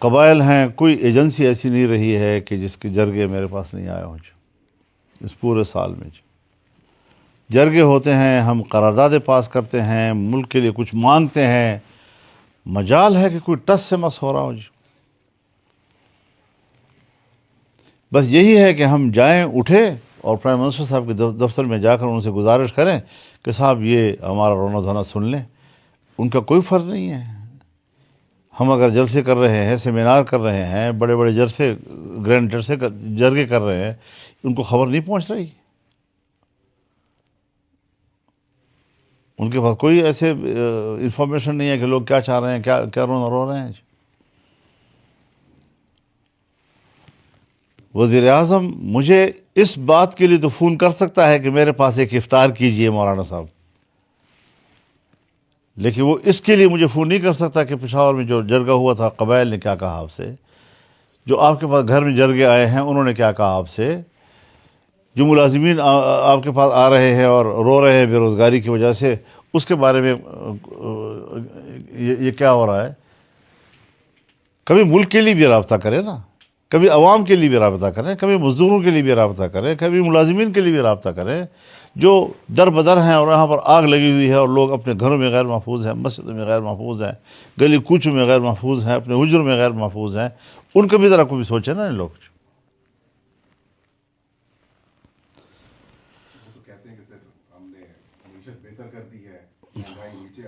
قبائل ہیں، کوئی ایجنسی ایسی نہیں رہی ہے کہ جس کے جرگے میرے پاس نہیں آئے ہوں اس پورے سال میں جرگے ہوتے ہیں، ہم قراردادیں پاس کرتے ہیں، ملک کے لیے کچھ مانگتے ہیں، مجال ہے کہ کوئی ٹس سے مس ہو رہا ہو بس یہی ہے کہ ہم جائیں، اٹھے اور پرائم منسٹر صاحب کے دفتر میں جا کر ان سے گزارش کریں کہ صاحب یہ ہمارا رونا دھونا سن لیں۔ ان کا کوئی فرض نہیں ہے۔ ہم اگر جلسے کر رہے ہیں، سیمینار کر رہے ہیں، بڑے بڑے جلسے گرینڈ جلسے جرگے کر رہے ہیں، ان کو خبر نہیں پہنچ رہی؟ ان کے پاس کوئی ایسے انفارمیشن نہیں ہے کہ لوگ کیا چاہ رہے ہیں، کیا رونا رو رہے ہیں؟ وزیر اعظم مجھے اس بات کے لیے تو فون کر سکتا ہے کہ میرے پاس ایک افطار کیجئے مولانا صاحب، لیکن وہ اس کے لیے مجھے فون نہیں کر سکتا کہ پشاور میں جو جرگہ ہوا تھا قبائل نے کیا کہا آپ سے، جو آپ کے پاس گھر میں جرگے آئے ہیں انہوں نے کیا کہا آپ سے، جو ملازمین آپ کے پاس آ رہے ہیں اور رو رہے ہیں بے روزگاری کی وجہ سے، اس کے بارے میں یہ کیا ہو رہا ہے؟ کبھی ملک کے لیے بھی رابطہ کریں نا، کبھی عوام کے لیے بھی رابطہ کریں، کبھی مزدوروں کے لیے بھی رابطہ کریں، کبھی ملازمین کے لیے بھی رابطہ کریں جو در بدر ہیں اور یہاں پر آگ لگی ہوئی ہے اور لوگ اپنے گھروں میں غیر محفوظ ہیں، مسجدوں میں غیر محفوظ ہیں، گلی کوچوں میں غیر محفوظ ہیں، اپنے حجروں میں غیر محفوظ ہیں، ان کا بھی ذرا کوئی سوچے نا ان لوگ۔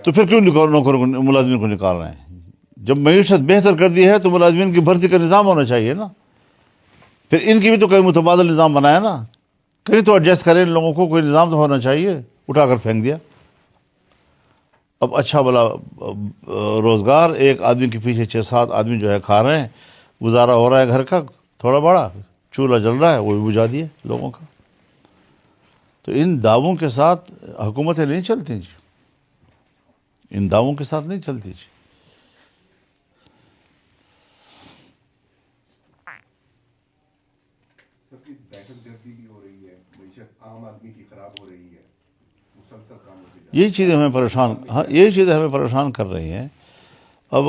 تو پھر کیوں نوکروں ملازمین کو نکال رہے ہیں؟ جب معیشت بہتر کر دی ہے تو ملازمین کی بھرتی کا نظام ہونا چاہیے نا، پھر ان کی بھی تو کوئی متبادل نظام بنایا نا، کہیں تو ایڈجسٹ کریں ان لوگوں کو، کوئی نظام تو ہونا چاہیے، اٹھا کر پھینک دیا۔ اب اچھا بلا روزگار ایک آدمی کے پیچھے 6-7 آدمی جو ہے کھا رہے ہیں، گزارا ہو رہا ہے گھر کا، تھوڑا بڑا چولہا جل رہا ہے وہ بھی بجھا دیے لوگوں کا۔ تو ان دعووں کے ساتھ حکومتیں نہیں چلتی جی، ان دعووں کے ساتھ نہیں چلتی جی۔ دہشت گردی بھی ہو رہی ہے، معیشت عام آدمی کی خراب ہو رہی ہے، مسلسل کام ہوتے جا رہے ہیں۔ یہی چیزیں ہمیں پریشان کر رہی ہیں۔ اب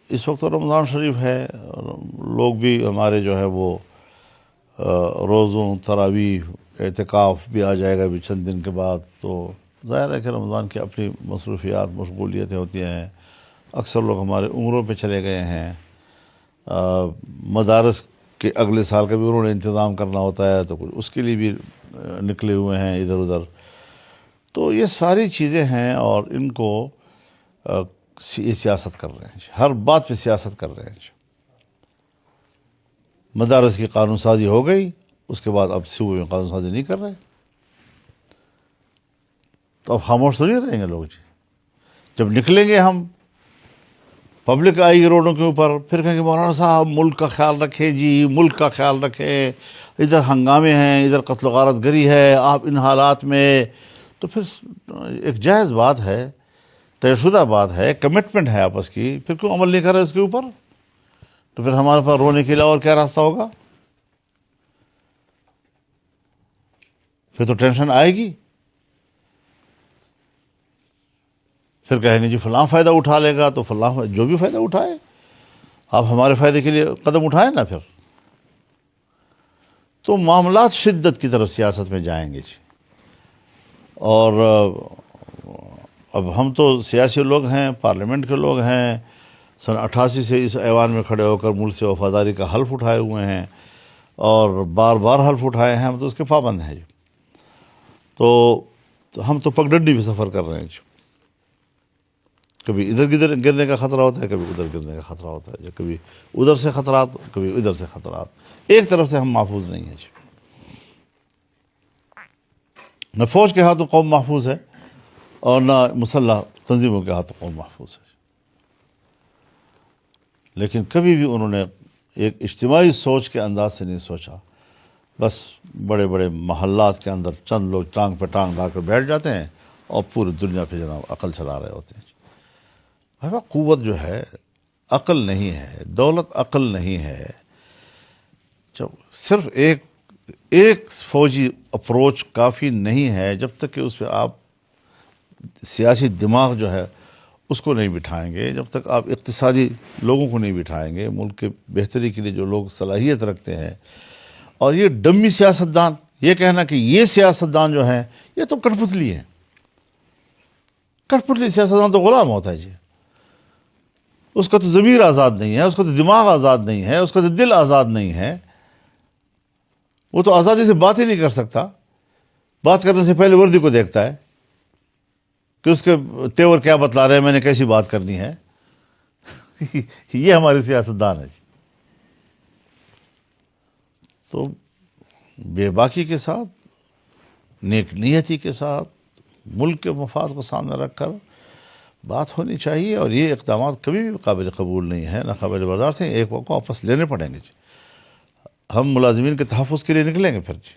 اس وقت رمضان شریف ہے، لوگ بھی ہمارے جو ہے وہ روزوں، تراویح، اعتکاف بھی آ جائے گا بھی چند دن کے بعد، تو ظاہر ہے کہ رمضان کی اپنی مصروفیات مشغولیتیں ہوتی ہیں۔ اکثر لوگ ہمارے عمروں پہ چلے گئے ہیں، مدارس کے اگلے سال کا بھی انہوں نے انتظام کرنا ہوتا ہے، تو کچھ اس کے لیے بھی نکلے ہوئے ہیں ادھر ادھر۔ تو یہ ساری چیزیں ہیں اور ان کو یہ سیاست کر رہے ہیں، ہر بات پہ سیاست کر رہے ہیں۔ مدارس کی قانون سازی ہو گئی، اس کے بعد اب صوبے میں قانون سازی نہیں کر رہے، تو اب خاموش تو نہیں رہیں گے لوگ جی۔ جب نکلیں گے ہم، پبلک آئے گی روڈوں کے اوپر، پھر کہیں گے مولانا صاحب ملک کا خیال رکھیں جی، ملک کا خیال رکھیں، ادھر ہنگامے ہیں، ادھر قتل و غارت گری ہے، آپ ان حالات میں، تو پھر ایک جائز بات ہے، طے شدہ بات ہے، کمٹمنٹ ہے آپس کی، پھر کیوں عمل نہیں کر رہے اس کے اوپر؟ تو پھر ہمارے پاس رونے کے علاوہ اور کیا راستہ ہوگا؟ پھر تو ٹینشن آئے گی، پھر کہیں گے جی فلاں فائدہ اٹھا لے گا، تو فلاں جو بھی فائدہ اٹھائے، آپ ہمارے فائدے کے لیے قدم اٹھائیں نا پھر۔ تو معاملات شدت کی طرف سیاست میں جائیں گے جی۔ اور اب ہم تو سیاسی لوگ ہیں، پارلیمنٹ کے لوگ ہیں، سن 88 سے اس ایوان میں کھڑے ہو کر ملک سے وفاداری کا حلف اٹھائے ہوئے ہیں اور بار بار حلف اٹھائے ہیں، ہم تو اس کے پابند ہیں جی۔ تو ہم تو پگڈنڈی بھی سفر کر رہے ہیں جی، کبھی ادھر گرنے کا خطرہ ہوتا ہے، کبھی ادھر گرنے کا خطرہ ہوتا ہے، کبھی ادھر سے خطرات، کبھی ادھر سے خطرات، ایک طرف سے ہم محفوظ نہیں ہیں جی۔ نہ فوج کے ہاتھوں قوم محفوظ ہے اور نہ مسلح تنظیموں کے ہاتھوں قوم محفوظ ہے، لیکن کبھی بھی انہوں نے ایک اجتماعی سوچ کے انداز سے نہیں سوچا، بس بڑے بڑے محلات کے اندر چند لوگ ٹانگ پہ ٹانگ لا کر بیٹھ جاتے ہیں اور پوری دنیا پہ جناب عقل چلا رہے ہوتے ہیں۔ قوت جو ہے عقل نہیں ہے، دولت عقل نہیں ہے، جب صرف ایک فوجی اپروچ کافی نہیں ہے، جب تک کہ اس پہ آپ سیاسی دماغ جو ہے اس کو نہیں بٹھائیں گے، جب تک آپ اقتصادی لوگوں کو نہیں بٹھائیں گے، ملک کے بہتری کے لیے جو لوگ صلاحیت رکھتے ہیں، اور یہ ڈمی سیاستدان، یہ کہنا کہ یہ سیاستدان جو ہیں یہ تو کٹ پتلی ہیں، کٹ پتلی سیاستدان تو غلام ہوتا ہے جی، اس کا تو ضمیر آزاد نہیں ہے، اس کا تو دماغ آزاد نہیں ہے، اس کا تو دل آزاد نہیں ہے، وہ تو آزادی سے بات ہی نہیں کر سکتا، بات کرنے سے پہلے وردی کو دیکھتا ہے کہ اس کے تیور کیا بتلا رہے ہیں، میں نے کیسی بات کرنی ہے۔ یہ ہمارے سیاستدان ہے جی۔ تو بے باکی کے ساتھ، نیک نیتی کے ساتھ، ملک کے مفاد کو سامنے رکھ کر بات ہونی چاہیے، اور یہ اقدامات کبھی بھی قابل قبول نہیں ہے، نہ قابل برداشت ہیں، ایک وقت کو واپس لینے پڑیں گے جی۔ ہم ملازمین کے تحفظ کے لیے نکلیں گے پھر جی۔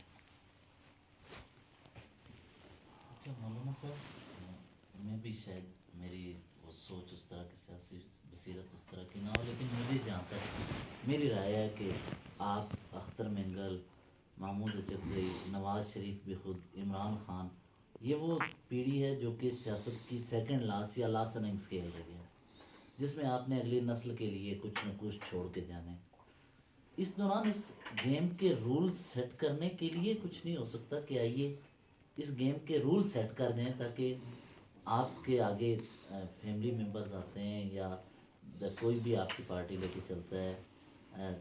اچھا مولانا صاحب، میں بھی شاید میری وہ سوچ اس طرح کی، سیاسی بصیرت اس طرح کی نہ ہو، لیکن مجھے جہاں تک میری رائے ہے کہ آپ، اختر مینگل، محمود اچکزئی، نواز شریف بھی خود، عمران خان، یہ وہ پیڑھی ہے جو کہ سیاست کی سیکنڈ لاسٹ یا لاسٹ اننگز کھیل رہی ہے، جس میں آپ نے اگلی نسل کے لیے کچھ نہ کچھ چھوڑ کے جانے۔ اس دوران اس گیم کے رول سیٹ کرنے کے لیے کچھ نہیں ہو سکتا کہ آئیے اس گیم کے رول سیٹ کر دیں، تاکہ آپ کے آگے فیملی ممبرز آتے ہیں یا کوئی بھی آپ کی پارٹی لے کے چلتا ہے،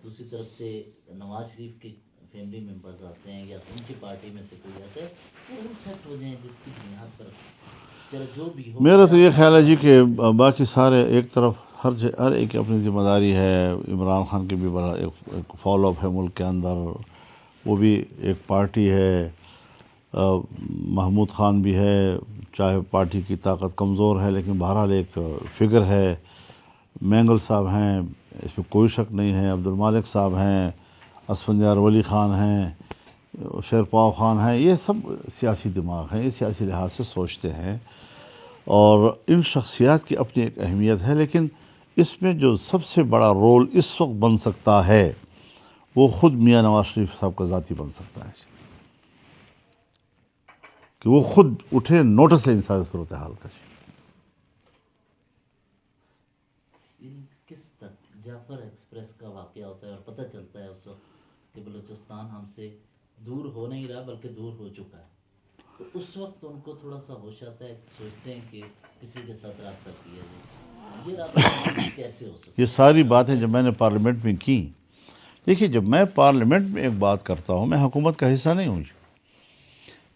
دوسری طرف سے نواز شریف کے فیملی ممبرز آتے ہیں یا ان کی پارٹی میں سے کوئی آتا ہے، وہ رول سیٹ ہو جائیں جس کی بنیاد پر چلو جو بھی ہو۔ میرا تو یہ خیال ہے جی کہ باقی سارے ایک طرف، ہر ایک کی اپنی ذمہ داری ہے، عمران خان کی بھی بڑا ایک فالو اپ ہے ملک کے اندر، وہ بھی ایک پارٹی ہے، محمود خان بھی ہے، چاہے پارٹی کی طاقت کمزور ہے لیکن بہرحال ایک فگر ہے، مینگل صاحب ہیں، اس میں کوئی شک نہیں ہے، عبد المالک صاحب ہیں، اسفندیار ولی خان ہیں، شیرپاؤ خان ہیں، یہ سب سیاسی دماغ ہیں، یہ سیاسی لحاظ سے سوچتے ہیں، اور ان شخصیات کی اپنی ایک اہمیت ہے، لیکن اس میں جو سب سے بڑا رول اس وقت بن سکتا ہے وہ خود میاں نواز شریف صاحب کا ذاتی بن سکتا ہے کہ وہ خود اٹھے، نوٹس لیں ساری صورتحال کا۔ کس تک جعفر ایکسپریس کا واقعہ ہوتا ہے اور پتہ چلتا ہے اس وقت کہ بلوچستان ہم سے دور ہو نہیں رہا بلکہ دور ہو چکا ہے، تو اس وقت ان کو تھوڑا سا ہوش آتا ہے، سوچتے ہیں کہ کسی کے ساتھ رابطہ کیا جائے، یہ رابطہ کیسے ہو سکتا ہے؟ یہ ساری باتیں جب میں نے پارلیمنٹ میں کی، دیکھیے جب میں پارلیمنٹ میں ایک بات کرتا ہوں، میں حکومت کا حصہ نہیں ہوں جی،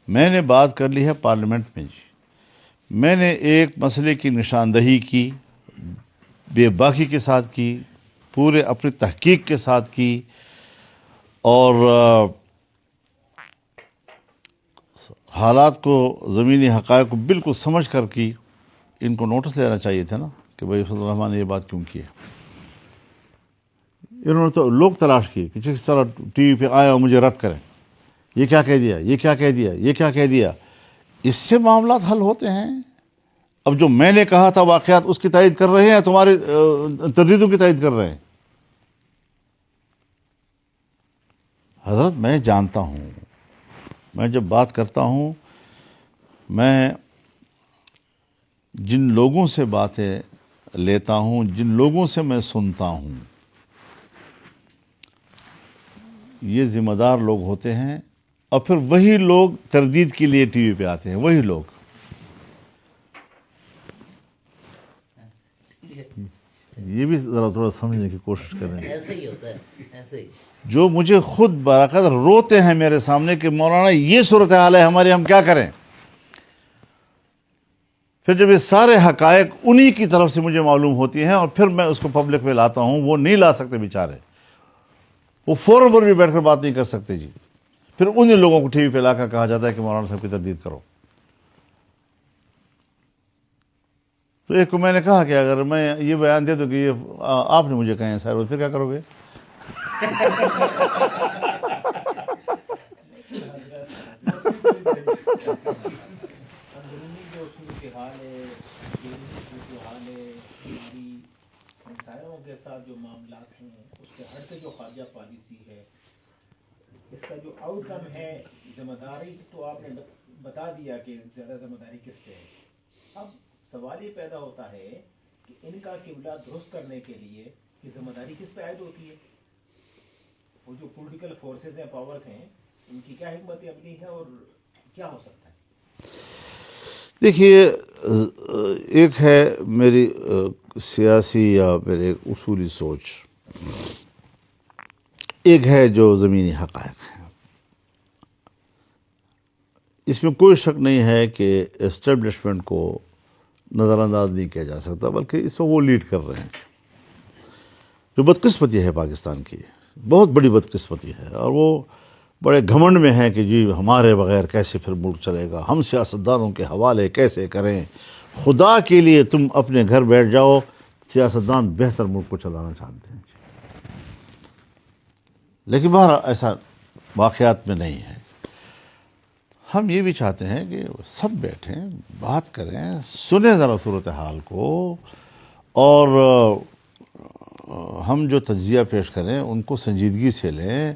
میں نے بات کر لی ہے پارلیمنٹ میں جی، میں نے ایک مسئلے کی نشاندہی کی، بے باکی کے ساتھ کی، پورے اپنی تحقیق کے ساتھ کی، اور حالات کو، زمینی حقائق کو بالکل سمجھ کر کی۔ ان کو نوٹس لینا چاہیے تھا نا کہ بھائی فضل الرحمان نے یہ بات کیوں کی ہے۔ انہوں نے تو لوگ تلاش کیے کہ جس طرح ٹی وی پہ آئے اور مجھے رد کریں، یہ کیا کہہ دیا، یہ کیا کہہ دیا، یہ کیا کہہ دیا۔ اس سے معاملات حل ہوتے ہیں۔ اب جو میں نے کہا تھا واقعات اس کی تائید کر رہے ہیں، تمہاری تردیدوں کی تائید کر رہے ہیں۔ حضرت میں جانتا ہوں، میں جب بات کرتا ہوں، میں جن لوگوں سے باتیں لیتا ہوں، جن لوگوں سے میں سنتا ہوں، یہ ذمہ دار لوگ ہوتے ہیں، اور پھر وہی لوگ تردید کے لیے ٹی وی پہ آتے ہیں، وہی لوگ۔ یہ بھی ذرا تھوڑا سمجھنے کی کوشش کریں۔ ایسے ہی ہوتا ہے، ایسے ہی۔ جو مجھے خود باقاعدہ روتے ہیں میرے سامنے کہ مولانا یہ صورتحال ہے ہماری، ہم کیا کریں؟ پھر جب یہ سارے حقائق انہی کی طرف سے مجھے معلوم ہوتی ہیں اور پھر میں اس کو پبلک میں لاتا ہوں، وہ نہیں لا سکتے بیچارے، وہ فورم پر بھی بیٹھ کر بات نہیں کر سکتے جی۔ پھر انہی لوگوں کو ٹی وی پہ لا کر کہا جاتا ہے کہ مولانا صاحب کی تردید کرو۔ تو ایک کو میں نے کہا کہ اگر میں یہ بیان دے دوں کہ یہ آپ نے مجھے کہیں سر، پھر کیا کرو گے؟ اندرونی جو صورتحال ہے، بیرونی صورتحال ہے، ہماری ہمسایوں کے ساتھ جو معاملات ہیں، اس کے ہٹ کے جو خارجہ پالیسی ہے، اس کا جو آؤٹ کم ہے، ذمہ داری تو آپ نے بتا دیا کہ زیادہ ذمہ داری کس پہ ہے۔ اب سوال یہ پیدا ہوتا ہے کہ ان کا قبلہ درست کرنے کے لیے یہ ذمہ داری کس پہ عائد ہوتی ہے؟ وہ جو پولیٹیکل فورسز ہیں، پاورز ہیں، ان کی کیا حکمت عملی ہے اور کیا ہو سکتا ہے؟ دیکھیے، ایک ہے میری سیاسی یا میرے اصولی سوچ، ایک ہے جو زمینی حقائق ہیں۔ اس میں کوئی شک نہیں ہے کہ اسٹیبلشمنٹ کو نظر انداز نہیں کیا جا سکتا، بلکہ اس میں وہ لیڈ کر رہے ہیں۔ جو بدقسمتی ہے پاکستان کی، بہت بڑی بدقسمتی ہے، اور وہ بڑے گھمنڈ میں ہیں کہ جی ہمارے بغیر کیسے پھر ملک چلے گا، ہم سیاستدانوں کے حوالے کیسے کریں۔ خدا کے لیے تم اپنے گھر بیٹھ جاؤ، سیاستدان بہتر ملک کو چلانا چاہتے ہیں، لیکن بہرحال ایسا واقعات میں نہیں ہے۔ ہم یہ بھی چاہتے ہیں کہ سب بیٹھیں، بات کریں، سنیں ذرا صورتحال کو، اور ہم جو تجزیہ پیش کریں ان کو سنجیدگی سے لیں۔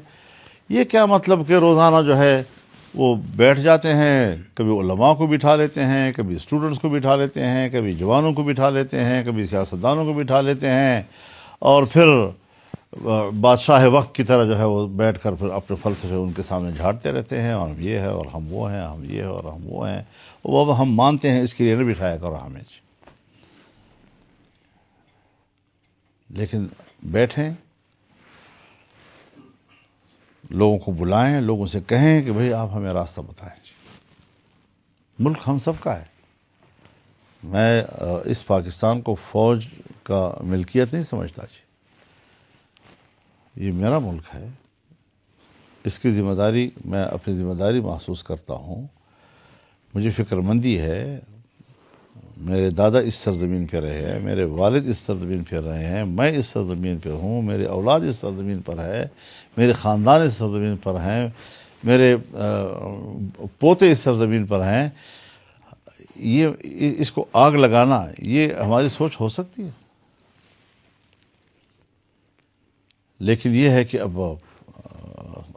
یہ کیا مطلب کہ روزانہ جو ہے وہ بیٹھ جاتے ہیں، کبھی علماء کو بٹھا لیتے ہیں، کبھی اسٹوڈنٹس کو بٹھا لیتے ہیں، کبھی جوانوں کو بٹھا لیتے ہیں، کبھی سیاستدانوں کو بٹھا لیتے ہیں، اور پھر بادشاہ وقت کی طرح جو ہے وہ بیٹھ کر پھر اپنے فلسفے ان کے سامنے جھاڑتے رہتے ہیں، اور ہم یہ ہے اور ہم وہ ہیں، ہم یہ ہے اور ہم وہ ہیں۔ وہ اب ہم مانتے ہیں، اس کے لیے نہ بٹھایا کرو ہمیں، لیکن بیٹھیں، لوگوں کو بلائیں، لوگوں سے کہیں کہ بھئی آپ ہمیں راستہ بتائیں۔ ملک ہم سب کا ہے۔ میں اس پاکستان کو فوج کا ملکیت نہیں سمجھتا جی، یہ میرا ملک ہے، اس کی ذمہ داری، میں اپنی ذمہ داری محسوس کرتا ہوں، مجھے فکر مندی ہے۔ میرے دادا اس سرزمین پہ رہے ہیں، میرے والد اس سرزمین پہ رہے ہیں، میں اس سرزمین پہ ہوں، میرے اولاد اس سرزمین پر ہے، میرے خاندان اس سرزمین پر ہیں، میرے پوتے اس سرزمین پر ہیں۔ یہ اس کو آگ لگانا، یہ ہماری سوچ ہو سکتی ہے؟ لیکن یہ ہے کہ اب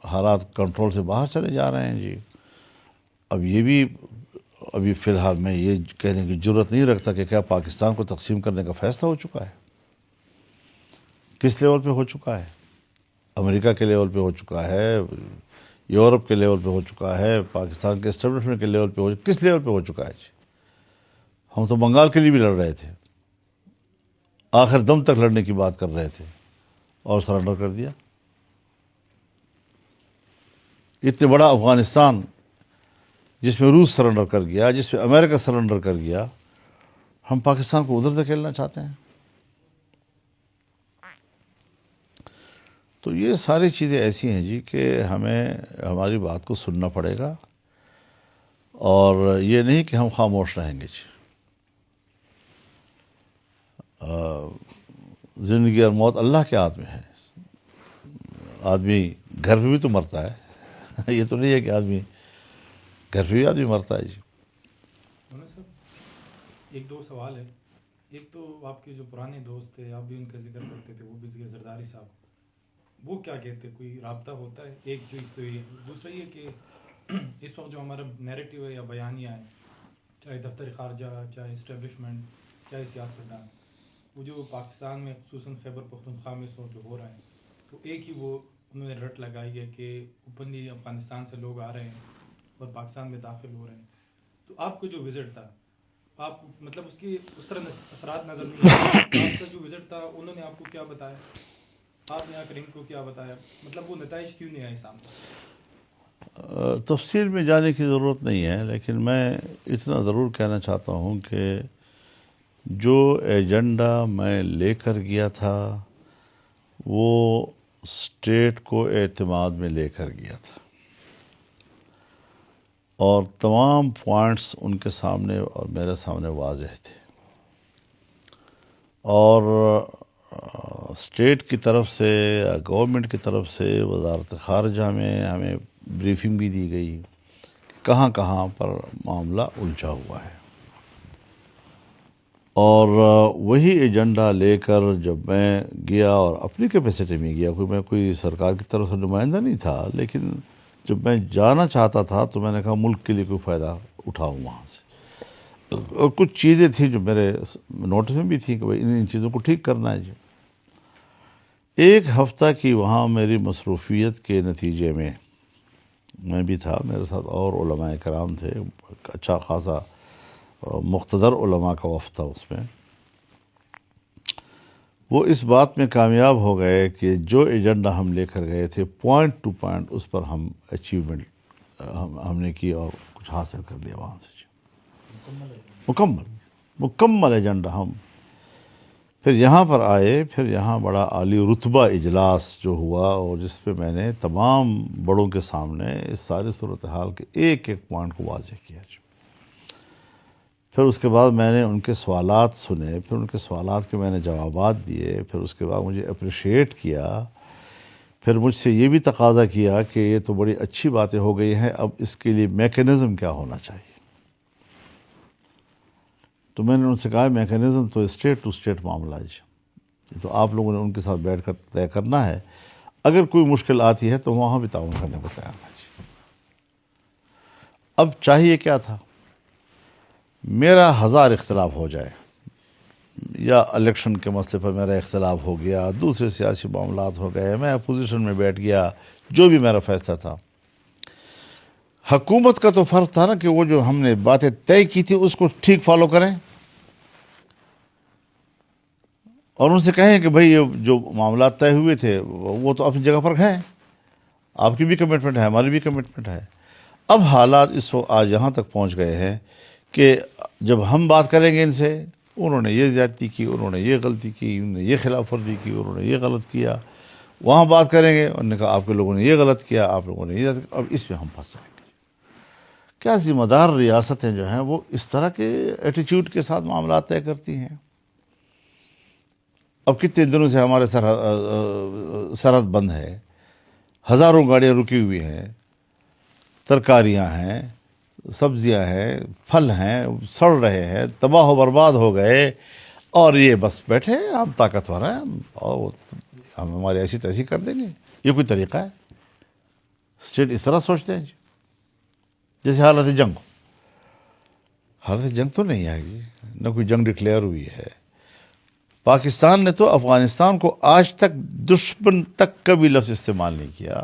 حالات کنٹرول سے باہر چلے جا رہے ہیں جی۔ اب یہ بھی ابھی فی الحال میں یہ کہنے کی جرت نہیں رکھتا کہ کیا پاکستان کو تقسیم کرنے کا فیصلہ ہو چکا ہے؟ کس لیول پہ ہو چکا ہے؟ امریکہ کے لیول پہ ہو چکا ہے، یورپ کے لیول پہ ہو چکا ہے، پاکستان کے اسٹیبلشمنٹ کے لیول پہ کس لیول پہ ہو چکا ہے جی؟ ہم تو بنگال کے لیے بھی لڑ رہے تھے، آخر دم تک لڑنے کی بات کر رہے تھے، اور سرنڈر کر دیا۔ اتنے بڑا افغانستان جس میں روس سرنڈر کر گیا، جس میں امریکہ سرنڈر کر گیا، ہم پاکستان کو ادھر دھکیلنا چاہتے ہیں۔ تو یہ ساری چیزیں ایسی ہیں جی کہ ہمیں ہماری بات کو سننا پڑے گا، اور یہ نہیں کہ ہم خاموش رہیں گے جی۔ زندگی اور موت اللہ کے ہاتھ میں ہے۔ آدمی گھر پہ بھی تو مرتا ہے، یہ تو نہیں ہے کہ آدمی گھر پہ بھی آدمی مرتا ہے جی۔ مولانا صاحب، ایک دو سوال ہے۔ ایک تو آپ کے جو پرانے دوست تھے، آپ بھی ان کا ذکر کرتے تھے، وہ بھی زرداری صاحب، وہ کیا کہتے، کوئی رابطہ ہوتا ہے؟ ایک جو اس سے دوسرا یہ کہ اس وقت جو ہمارا نیریٹو ہے یا بیانیہ ہے، چاہے دفتر خارجہ، چاہے اسٹیبلشمنٹ، چاہے سیاستدان، وہ جو پاکستان میں خصوصاً خیبر پختونخوا میں جو ہو رہا ہے، تو ایک ہی وہ انہوں نے رٹ لگائی ہے کہ اوپنلی افغانستان سے لوگ آ رہے ہیں اور پاکستان میں داخل ہو رہے ہیں۔ تو آپ کو جو وزٹ تھا، آپ مطلب اس کی اس طرح اثرات نظر نہیں آئے؟ آپ کا جو وزٹ تھا انہوں نے آپ کو کیا بتایا، آپ نے آ کر ان کو کیا بتایا، مطلب وہ نتائج کیوں نہیں آئے سامنے؟ تفصیل میں جانے کی ضرورت نہیں ہے، لیکن میں اتنا ضرور کہنا چاہتا ہوں کہ جو ایجنڈا میں لے کر گیا تھا وہ اسٹیٹ کو اعتماد میں لے کر گیا تھا، اور تمام پوائنٹس ان کے سامنے اور میرے سامنے واضح تھے، اور اسٹیٹ کی طرف سے، گورنمنٹ کی طرف سے، وزارت خارجہ میں ہمیں بریفنگ بھی دی گئی کہ کہاں کہاں پر معاملہ الجھا ہوا ہے، اور وہی ایجنڈا لے کر جب میں گیا، اور اپنی کیپیسٹی میں گیا، میں کوئی سرکار کی طرف سے نمائندہ نہیں تھا، لیکن جب میں جانا چاہتا تھا تو میں نے کہا ملک کے لیے کوئی فائدہ اٹھاؤں وہاں سے۔ اور کچھ چیزیں تھیں جو میرے نوٹس میں بھی تھیں کہ بھائی ان چیزوں کو ٹھیک کرنا ہے جی. ایک ہفتہ کی وہاں میری مصروفیت کے نتیجے میں بھی تھا، میرے ساتھ اور علماء کرام تھے، اچھا خاصا مقتدر علماء کا وفد تھا اس میں. وہ اس بات میں کامیاب ہو گئے کہ جو ایجنڈا ہم لے کر گئے تھے پوائنٹ ٹو پوائنٹ اس پر ہم اچیومنٹ ہم نے کی اور کچھ حاصل کر لیا وہاں سے. مکمل ایجنڈا ہم پھر یہاں پر آئے. پھر یہاں بڑا عالی رتبہ اجلاس جو ہوا اور جس پہ میں نے تمام بڑوں کے سامنے اس ساری صورتحال کے ایک ایک پوائنٹ کو واضح کیا. پھر اس کے بعد میں نے ان کے سوالات سنے، پھر ان کے سوالات کے میں نے جوابات دیے. پھر اس کے بعد مجھے اپریشیٹ کیا. پھر مجھ سے یہ بھی تقاضا کیا کہ یہ تو بڑی اچھی باتیں ہو گئی ہیں، اب اس کے لیے میکینزم کیا ہونا چاہیے. تو میں نے ان سے کہا میکینزم تو اسٹیٹ ٹو اسٹیٹ معاملہ ہے جی، یہ تو آپ لوگوں نے ان کے ساتھ بیٹھ کر طے کرنا ہے. اگر کوئی مشکل آتی ہے تو وہاں بھی تعاون کرنے کو تیار ہے جی. اب چاہیے کیا تھا؟ میرا 1000 اختلاف ہو جائے، یا الیکشن کے مسئلے پر میرا اختلاف ہو گیا، دوسرے سیاسی معاملات ہو گئے، میں اپوزیشن میں بیٹھ گیا، جو بھی میرا فیصلہ تھا. حکومت کا تو فرض تھا نا کہ وہ جو ہم نے باتیں طے کی تھی اس کو ٹھیک فالو کریں اور ان سے کہیں کہ بھئی یہ جو معاملات طے ہوئے تھے وہ تو اپنی جگہ پر ہیں، آپ کی بھی کمٹمنٹ ہے، ہماری بھی کمٹمنٹ ہے. اب حالات اس وقت آج یہاں تک پہنچ گئے ہیں کہ جب ہم بات کریں گے ان سے، انہوں نے یہ زیادتی کی، انہوں نے یہ غلطی کی، انہوں نے یہ خلاف ورزی کی، انہوں نے یہ غلط کیا. وہاں بات کریں گے، انہوں نے کہا آپ کے لوگوں نے یہ غلط کیا، آپ لوگوں نے یہ غلط کیا. اب اس میں ہم پھنس جائیں گے. کیا ذمہ دار ریاستیں جو ہیں وہ اس طرح کے ایٹیچیوڈ کے ساتھ معاملات طے کرتی ہیں؟ اب کتنے دنوں سے ہمارے سرحد بند ہے، ہزاروں گاڑیاں رکی ہوئی ہیں، ترکاریاں ہیں، سبزیاں ہیں، پھل ہیں، سڑ رہے ہیں، تباہ و برباد ہو گئے، اور یہ بس بیٹھے ہم طاقتور ہیں اور ہم ہماری ایسی تیسی کر دیں گے. یہ کوئی طریقہ ہے؟ اسٹیٹ اس طرح سوچتے ہیں جی. جیسے حالت جنگ ہو. حالت جنگ تو نہیں آئے گی، نہ کوئی جنگ ڈکلیئر ہوئی ہے. پاکستان نے تو افغانستان کو آج تک دشمن تک کا بھی لفظ استعمال نہیں کیا.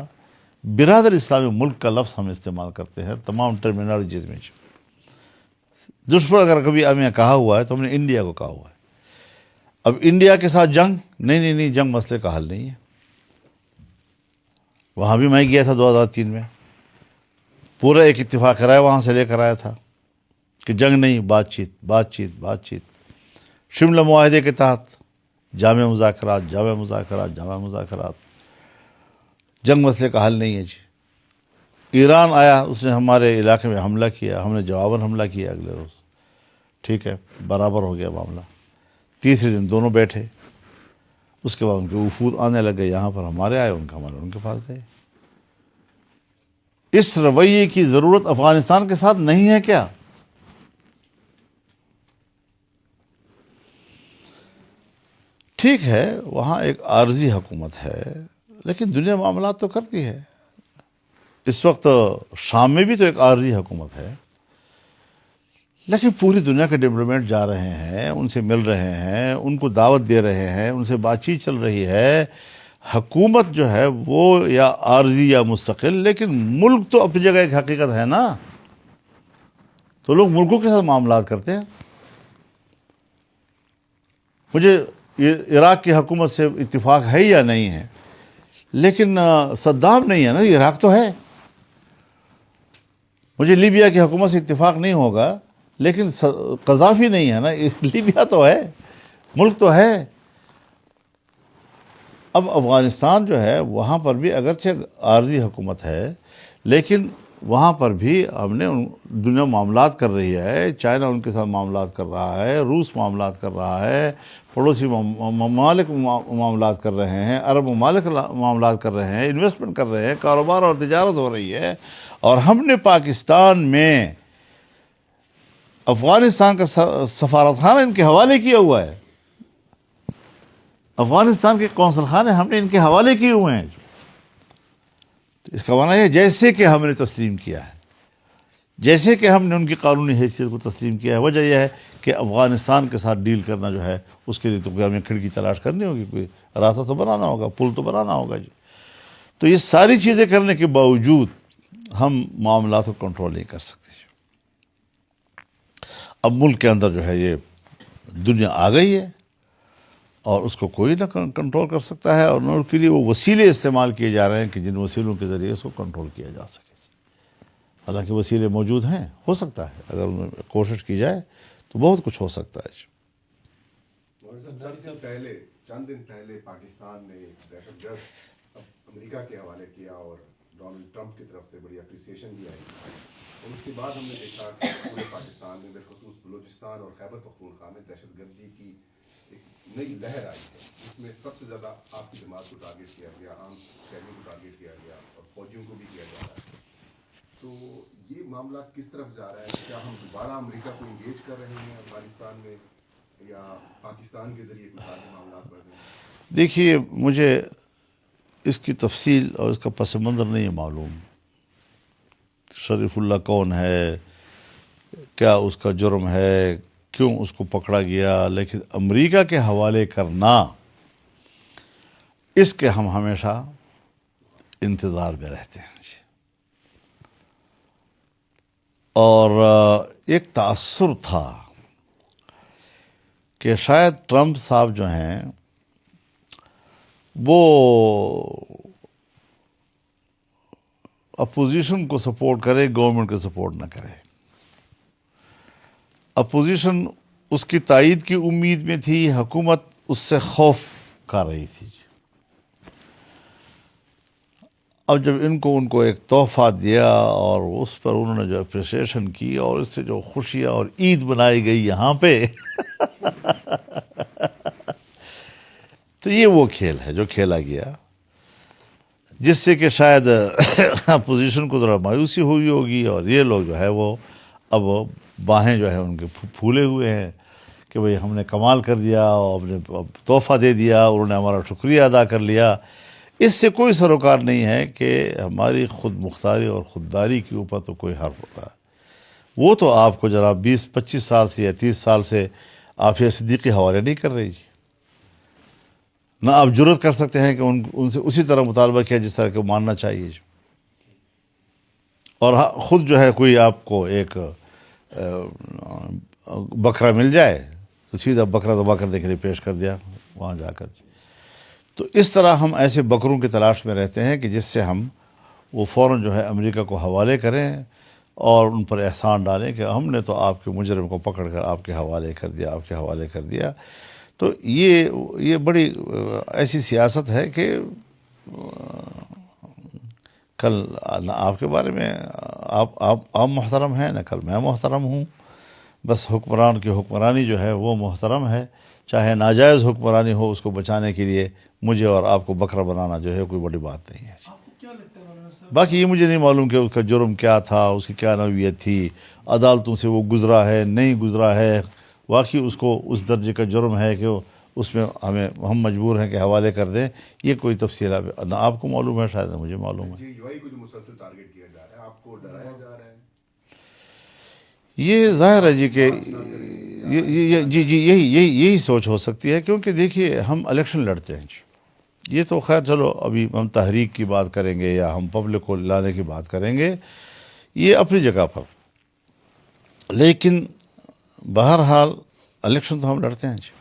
برادر اسلامی ملک کا لفظ ہم استعمال کرتے ہیں تمام ٹرمینالوجیز میں. دشمن اگر کبھی ہمیں کہا ہوا ہے تو ہم نے انڈیا کو کہا ہوا ہے. اب انڈیا کے ساتھ جنگ نہیں، جنگ مسئلے کا حل نہیں ہے. وہاں بھی میں گیا تھا 2003 میں، پورا ایک اتفاق رائے وہاں سے لے کر آیا تھا کہ جنگ نہیں، بات چیت. شملہ معاہدے کے تحت جامع مذاکرات. جنگ مسئلے کا حل نہیں ہے جی. ایران آیا، اس نے ہمارے علاقے میں حملہ کیا، ہم نے جواباً حملہ کیا اگلے روز. ٹھیک ہے، برابر ہو گیا معاملہ. تیسرے دن دونوں بیٹھے، اس کے بعد ان کے وفود آنے لگے یہاں پر، ہمارے آئے، ان کے ہمارے ان کے پاس گئے. اس رویے کی ضرورت افغانستان کے ساتھ نہیں ہے کیا؟ ٹھیک ہے، وہاں ایک عارضی حکومت ہے، لیکن دنیا معاملات تو کرتی ہے. اس وقت شام میں بھی تو ایک عارضی حکومت ہے، لیکن پوری دنیا کے ڈپلومیٹ جا رہے ہیں، ان سے مل رہے ہیں، ان کو دعوت دے رہے ہیں، ان سے بات چیت چل رہی ہے. حکومت جو ہے وہ یا عارضی یا مستقل، لیکن ملک تو اپنی جگہ ایک حقیقت ہے نا. تو لوگ ملکوں کے ساتھ معاملات کرتے ہیں. مجھے عراق کی حکومت سے اتفاق ہے یا نہیں ہے، لیکن صدام نہیں ہے نا، عراق تو ہے. مجھے لیبیا کی حکومت سے اتفاق نہیں ہوگا، لیکن قذافی نہیں ہے نا، لیبیا تو ہے، ملک تو ہے. اب افغانستان جو ہے وہاں پر بھی اگرچہ عارضی حکومت ہے، لیکن وہاں پر بھی ہم نے دنیا معاملات کر رہی ہے. چائنا ان کے ساتھ معاملات کر رہا ہے، روس معاملات کر رہا ہے، پڑوسی ممالک معاملات کر رہے ہیں، عرب ممالک معاملات کر رہے ہیں، انویسٹمنٹ کر رہے ہیں، کاروبار اور تجارت ہو رہی ہے. اور ہم نے پاکستان میں افغانستان کا سفارت خانہ ان کے حوالے کیا ہوا ہے. افغانستان کے قونصل خانے ہم نے ان کے حوالے کیے ہوئے ہیں. اس کا معنی ہے جیسے کہ ہم نے تسلیم کیا ہے جیسے کہ ہم نے ان کی قانونی حیثیت کو تسلیم کیا ہے. وجہ یہ ہے کہ افغانستان کے ساتھ ڈیل کرنا جو ہے اس کے لیے تو ہمیں کھڑکی تلاش کرنی ہوگی, کوئی راستہ تو بنانا ہوگا, پل تو بنانا ہوگا جی. تو یہ ساری چیزیں کرنے کے باوجود ہم معاملات کو کنٹرول نہیں کر سکتے. اب ملک کے اندر جو ہے یہ دنیا آ گئی ہے اور اس کو کوئی نہ کنٹرول کر سکتا ہے, اور ان کے لیے وہ وسیلے استعمال کیے جا رہے ہیں کہ جن وسیلوں کے ذریعے اس کو کنٹرول کیا جا سکے. حالانکہ وسیلے موجود ہیں, ہو سکتا ہے اگر ان میں کوشش کی جائے تو بہت کچھ ہو سکتا ہے. چند دن پہلے پاکستان نے ایک دہشت گرد امریکہ کے حوالے کیا اور ڈونلڈ ٹرمپ کی طرف سے بڑی اپریسیشن بھی آئی, اور اس کے بعد ہم نے دیکھا کہ پورے پاکستان میں بالخصوص بلوچستان اور خیبر پختونخوا میں دہشت گردی کی ایک نئی لہر آئی ہے. اس میں سب سے زیادہ آپ کی جماعت کو ٹارگیٹ کیا گیا, عام شہریوں کو ٹارگیٹ کیا گیا, اور فوجیوں کو بھی کیا جا رہا ہے. تو یہ معاملہ کس طرف جا رہا ہے؟ کیا ہم دوبارہ امریکہ کو انگیج کر رہے ہیں افغانستان میں, یا پاکستان کے ذریعے کچھ آگے معاملات بڑھ رہے ہیں؟ دیکھیے, مجھے اس کی تفصیل اور اس کا پس منظر نہیں معلوم. شریف اللہ کون ہے, کیا اس کا جرم ہے, کیوں اس کو پکڑا گیا, لیکن امریکہ کے حوالے کرنا اس کے ہم ہمیشہ انتظار میں رہتے ہیں جی. اور ایک تاثر تھا کہ شاید ٹرمپ صاحب جو ہیں وہ اپوزیشن کو سپورٹ کرے, گورنمنٹ کو سپورٹ نہ کرے. اپوزیشن اس کی تائید کی امید میں تھی, حکومت اس سے خوف کر رہی تھی. اب جب ان کو ایک تحفہ دیا اور اس پر انہوں نے جو اپریسیشن کی اور اس سے جو خوشیاں اور عید منائی گئی یہاں پہ تو یہ وہ کھیل ہے جو کھیلا گیا, جس سے کہ شاید اپوزیشن کو ذرا مایوسی ہوئی ہوگی, اور یہ لوگ جو ہے وہ اب باہیں جو ہے ان کے پھولے ہوئے ہیں کہ بھئی ہم نے کمال کر دیا, اور ہم نے تحفہ دے دیا, انہوں نے ہمارا شکریہ ادا کر لیا. اس سے کوئی سروکار نہیں ہے کہ ہماری خود مختاری اور خودداری کے اوپر تو کوئی حرف ہوتا ہے. وہ تو آپ کو جناب 20-25 سال سے یا 30 سال سے عافیہ صدیقی حوالے نہیں کر رہی جی. نہ آپ جرت کر سکتے ہیں کہ ان سے اسی طرح مطالبہ کیا جس طرح کہ ماننا چاہیے جی. اور خود جو ہے کوئی آپ کو ایک بکرا مل جائے تو سیدھا بکرا ذبح کرنے کے لیے پیش کر دیا وہاں جا کر. تو اس طرح ہم ایسے بکروں کی تلاش میں رہتے ہیں کہ جس سے ہم وہ فوراً جو ہے امریکہ کو حوالے کریں اور ان پر احسان ڈالیں کہ ہم نے تو آپ کے مجرم کو پکڑ کر آپ کے حوالے کر دیا. تو یہ بڑی ایسی سیاست ہے کہ کل نہ آپ کے بارے میں آپ محترم ہیں, نہ کل میں محترم ہوں. بس حکمران کی حکمرانی جو ہے وہ محترم ہے, چاہے ناجائز حکمرانی ہو, اس کو بچانے کے لیے مجھے اور آپ کو بکرا بنانا جو ہے کوئی بڑی بات نہیں ہے. باقی یہ مجھے نہیں معلوم کہ اس کا جرم کیا تھا, اس کی کیا نوعیت تھی, عدالتوں سے وہ گزرا ہے نہیں گزرا ہے, واقعی اس کو اس درجے کا جرم ہے کہ اس میں ہم مجبور ہیں کہ حوالے کر دیں. یہ کوئی تفصیل نہ آپ کو معلوم ہے, شاید مجھے معلوم ہے. UAE کو جو مسلسل ٹارگیٹ کیا جا رہا ہے, آپ کو ڈرایا جا رہا ہے؟ یہ ظاہر ہے جی کہ یہی سوچ ہو سکتی ہے, کیونکہ دیکھیے ہم الیکشن لڑتے ہیں. یہ تو خیر چلو ابھی ہم تحریک کی بات کریں گے یا ہم پبلک کو لانے کی بات کریں گے, یہ اپنی جگہ پر, لیکن بہرحال الیکشن تو ہم لڑتے ہیں جی.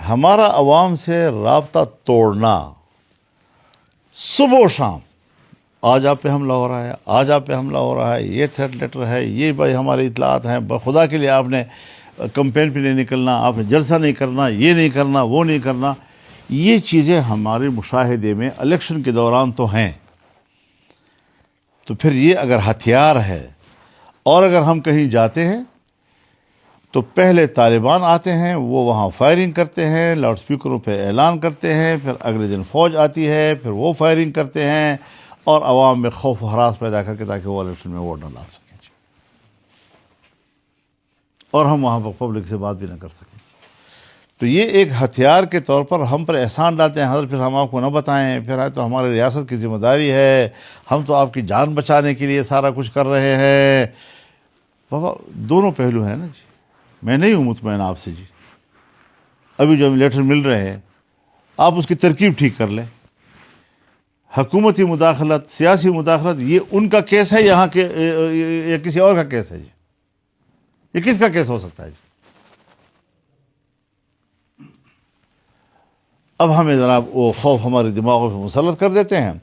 ہمارا عوام سے رابطہ توڑنا صبح و شام, آج آپ پہ حملہ ہو رہا ہے, آج آپ پہ حملہ ہو رہا ہے, یہ تھریٹ لیٹر ہے, یہ بھائی ہماری اطلاعات ہیں, خدا کے لیے آپ نے کمپین پہ نہیں نکلنا, آپ نے جلسہ نہیں کرنا, یہ نہیں کرنا, وہ نہیں کرنا. یہ چیزیں ہمارے مشاہدے میں الیکشن کے دوران تو ہیں. تو پھر یہ اگر ہتھیار ہے اور اگر ہم کہیں جاتے ہیں تو پہلے طالبان آتے ہیں, وہ وہاں فائرنگ کرتے ہیں, لاؤڈ سپیکروں پہ اعلان کرتے ہیں, پھر اگلے دن فوج آتی ہے, پھر وہ فائرنگ کرتے ہیں اور عوام میں خوف و ہراس پیدا کر کے تاکہ وہ الیکشن میں ووٹ نہ ڈال سکیں, اور ہم وہاں پر پبلک سے بات بھی نہ کر سکیں. تو یہ ایک ہتھیار کے طور پر ہم پر احسان ڈالتے ہیں، حضرت پھر ہم آپ کو نہ بتائیں، پھر آئے تو ہمارے ریاست کی ذمہ داری ہے، ہم تو آپ کی جان بچانے کے لیے سارا کچھ کر رہے ہیں۔ بابا دونوں پہلو ہیں نا جی، میں نہیں ہوں مطمئن آپ سے جی، ابھی جو ہمیں لیٹر مل رہے ہیں آپ اس کی ترکیب ٹھیک کر لیں۔ حکومتی مداخلت، سیاسی مداخلت، یہ ان کا کیس ہے یہاں کے یا کسی اور کا کیس ہے جی؟ یہ کس کا کیس ہو سکتا ہے جی؟ اب ہمیں جناب وہ خوف ہمارے دماغوں پہ مسلط کر دیتے ہیں۔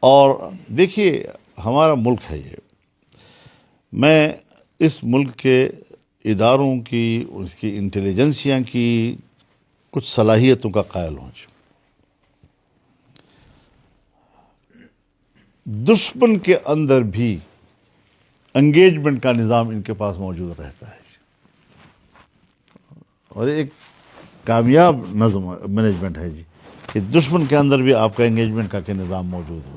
اور دیکھیے ہمارا ملک ہے یہ، میں اس ملک کے اداروں کی، اس کی انٹیلیجنسیاں کی کچھ صلاحیتوں کا قائل ہوں جی۔ دشمن کے اندر بھی انگیجمنٹ کا نظام ان کے پاس موجود رہتا ہے جی، اور ایک کامیاب نظم مینجمنٹ ہے جی کہ دشمن کے اندر بھی آپ کا انگیجمنٹ کا کہ نظام موجود ہو۔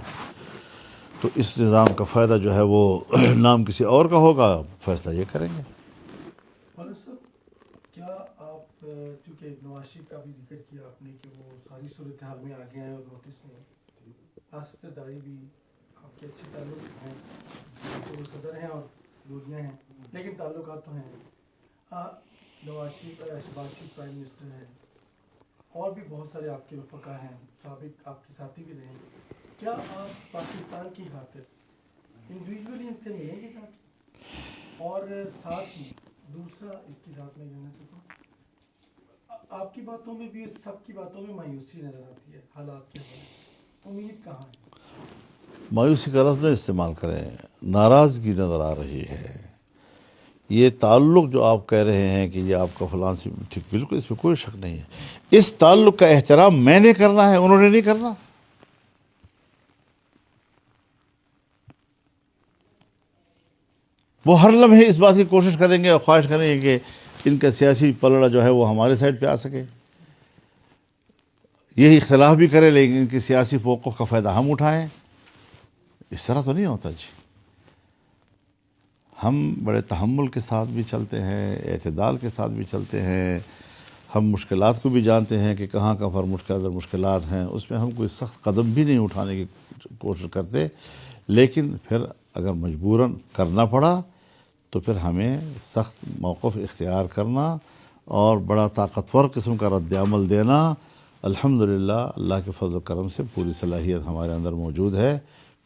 تو اس نظام کا فائدہ جو ہے وہ نام کسی اور کا ہوگا، فیصلہ یہ کریں گے۔ مولانا صاحب کیا آپ چونکہ نواز شریف کا بھی ذکر کیا آپ نے کہ وہ ساری صورتحال میں آگے ہیں اور نوٹس میں آصف زرداری بھی آپ کے اچھے تعلق ہیں، تو وہ صدر ہیں اور دوریاں ہیں لیکن تعلقات تو ہیں۔ نواز شریف شہباز شریف پرائم منسٹر ہیں، اور بھی بہت سارے آپ کے رفقا ہیں، سابق آپ کے ساتھی بھی رہے ہیں۔ کیا آپ پاکستان کی خاطر انڈیویجولی ان سے ملیں گے جا کے؟ اور ساتھ ہی دوسرا اس کی ذات میں جانا چاہتا ہوں، آپ کی باتوں میں بھی، سب کی باتوں میں مایوسی نظر آتی ہے حالات کے حوالے، امید کہاں ہے؟ مایوسی کا لفظ نہ استعمال کریں، ناراضگی نظر آ رہی ہے۔ یہ تعلق جو آپ کہہ رہے ہیں کہ یہ آپ کا فلاں سے ٹھیک، بالکل اس میں کوئی شک نہیں ہے۔ اس تعلق کا احترام میں نے کرنا ہے، انہوں نے نہیں کرنا۔ وہ ہر لمحے اس بات کی کوشش کریں گے اور خواہش کریں گے کہ ان کا سیاسی پلڑا جو ہے وہ ہمارے سائڈ پہ آ سکے، یہی اختلاف بھی کرے لیکن ان کی سیاسی فوقوں کا فائدہ ہم اٹھائیں۔ اس طرح تو نہیں ہوتا جی۔ ہم بڑے تحمل کے ساتھ بھی چلتے ہیں، اعتدال کے ساتھ بھی چلتے ہیں، ہم مشکلات کو بھی جانتے ہیں کہ کہاں پر مشکلات ہیں، اس میں ہم کوئی سخت قدم بھی نہیں اٹھانے کی کوشش کرتے، لیکن پھر اگر مجبوراً کرنا پڑا تو پھر ہمیں سخت موقف اختیار کرنا اور بڑا طاقتور قسم کا رد عمل دینا۔ الحمدللہ اللہ کے فضل و کرم سے پوری صلاحیت ہمارے اندر موجود ہے،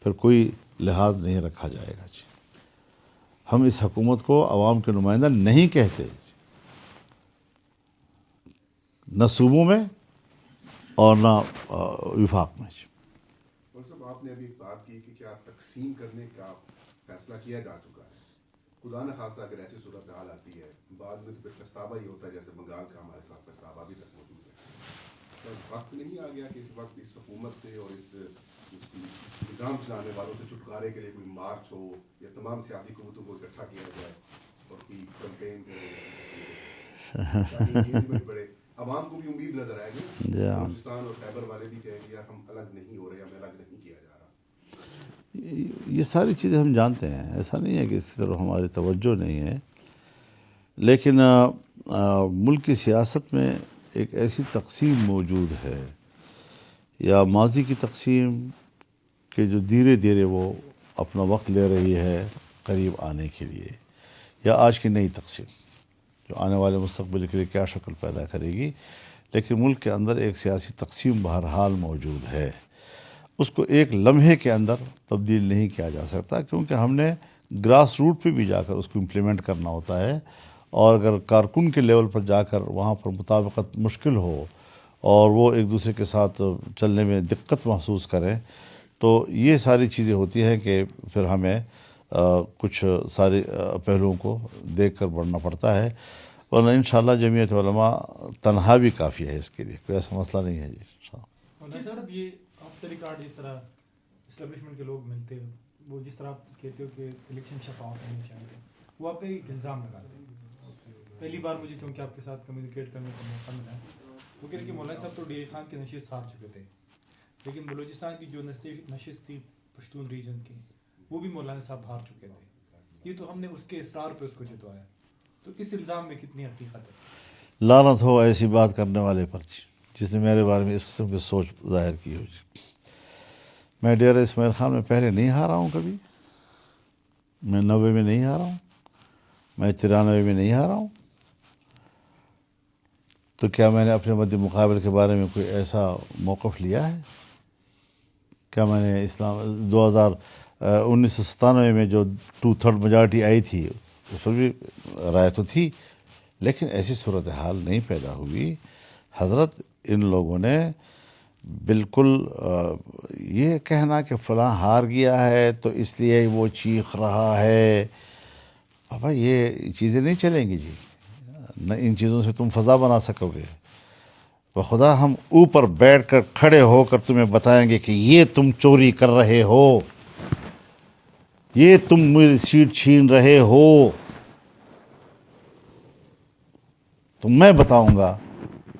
پھر کوئی لحاظ نہیں رکھا جائے گا جی۔ ہم اس حکومت کو عوام کے نمائندہ نہیں کہتے، نہ صوبوں میں اور نہ وفاق میں۔ اور صاحب آپ نے ابھی بات کی کہ کیا تقسیم کرنے کا فیصلہ کیا جا چکا ہے، خدا نہ خواستہ اگر ایسی صورتحال آتی ہے بعد میں تو پھر پچھتاوا ہی ہوتا ہے، جیسے بنگال کا ہمارے ساتھ پچھتاوا بھی تک موجود ہے۔ تو وقت نہیں آ گیا کہ اس وقت اس حکومت سے اور اس نظام چلانے والوں سے چھٹکارے کے لیے کوئی مارچ ہو یا تمام سیاسی قوتوں کو اکٹھا کیا جائے اور کوئی کمپین تاکہ انگیجمنٹ بڑھے، عوام کو بھی امید نظر آئے گی، بلوچستان اور خیبر والے بھی کہیں گے یار ہم الگ نہیں ہو رہے، ہمیں الگ نہیں کیا جا رہا۔ یہ ساری چیزیں ہم جانتے ہیں، ایسا نہیں ہے کہ اس کی طرف ہماری توجہ نہیں ہے، لیکن ملک کی سیاست میں ایک ایسی تقسیم موجود ہے، یا ماضی کی تقسیم کہ جو دھیرے دھیرے وہ اپنا وقت لے رہی ہے قریب آنے کے لیے، یا آج کی نئی تقسیم جو آنے والے مستقبل کے لیے کیا شکل پیدا کرے گی، لیکن ملک کے اندر ایک سیاسی تقسیم بہرحال موجود ہے۔ اس کو ایک لمحے کے اندر تبدیل نہیں کیا جا سکتا، کیونکہ ہم نے گراس روٹ پہ بھی جا کر اس کو امپلیمنٹ کرنا ہوتا ہے، اور اگر کارکن کے لیول پر جا کر وہاں پر مطابقت مشکل ہو اور وہ ایک دوسرے کے ساتھ چلنے میں دقت محسوس کریں، تو یہ ساری چیزیں ہوتی ہیں کہ پھر ہمیں کچھ سارے پہلوؤں کو دیکھ کر بڑھنا پڑتا ہے، ورنہ انشاءاللہ جمعیت علماء تنہا بھی کافی ہے، اس کے لیے کوئی ایسا مسئلہ نہیں ہے جی۔ مولانا صاحب یہ آف دا ریکارڈ جس طرح اسٹیبلشمنٹ کے لوگ ملتے ہیں، وہ جس طرح آپ کہتے ہو کہ الیکشن شفاف ہونے چاہیے، وہ آپ پہ ایک الزام لگاتے ہیں۔ پہلی بار مجھے چونکہ آپ کے ساتھ کمیونیکیٹ کرنے کا موقع ملا ہے، وہ کہتے ہیں کہ مولانا صاحب تو ڈی اے خان کی نشست ہار چکے تھے، لیکن بلوچستان کی جو نشست تھی پشتون ریجن کی، وہ بھی مولانا صاحب ہار چکے تھے۔ یہ تو ہم نے اس کے اصرار پہ اس کو جتوایا، تو اس الزام میں کتنی حقیقت ہے؟ لعنت ہو ایسی بات کرنے والے پر جس نے میرے بارے میں اس قسم کی سوچ ظاہر کی ہو جی۔ میں ڈیرہ اسماعیل خان میں پہلے نہیں ہارا ہوں کبھی، میں 90 میں نہیں ہارا ہوں، میں 93 میں نہیں ہارا ہوں، تو کیا میں نے اپنے مد مقابل کے بارے میں کوئی ایسا موقف لیا ہے؟ کیا میں نے اسلام 1997 میں جو 2/3 میجارٹی آئی تھی اس پر بھی رائے تو تھی، لیکن ایسی صورتحال نہیں پیدا ہوئی حضرت۔ ان لوگوں نے بالکل یہ کہنا کہ فلاں ہار گیا ہے تو اس لیے وہ چیخ رہا ہے، بابا یہ چیزیں نہیں چلیں گی جی، نہ ان چیزوں سے تم فضا بنا سکو گے۔ بخدا ہم اوپر بیٹھ کر کھڑے ہو کر تمہیں بتائیں گے کہ یہ تم چوری کر رہے ہو، یہ تم میری سیٹ چھین رہے ہو، تو میں بتاؤں گا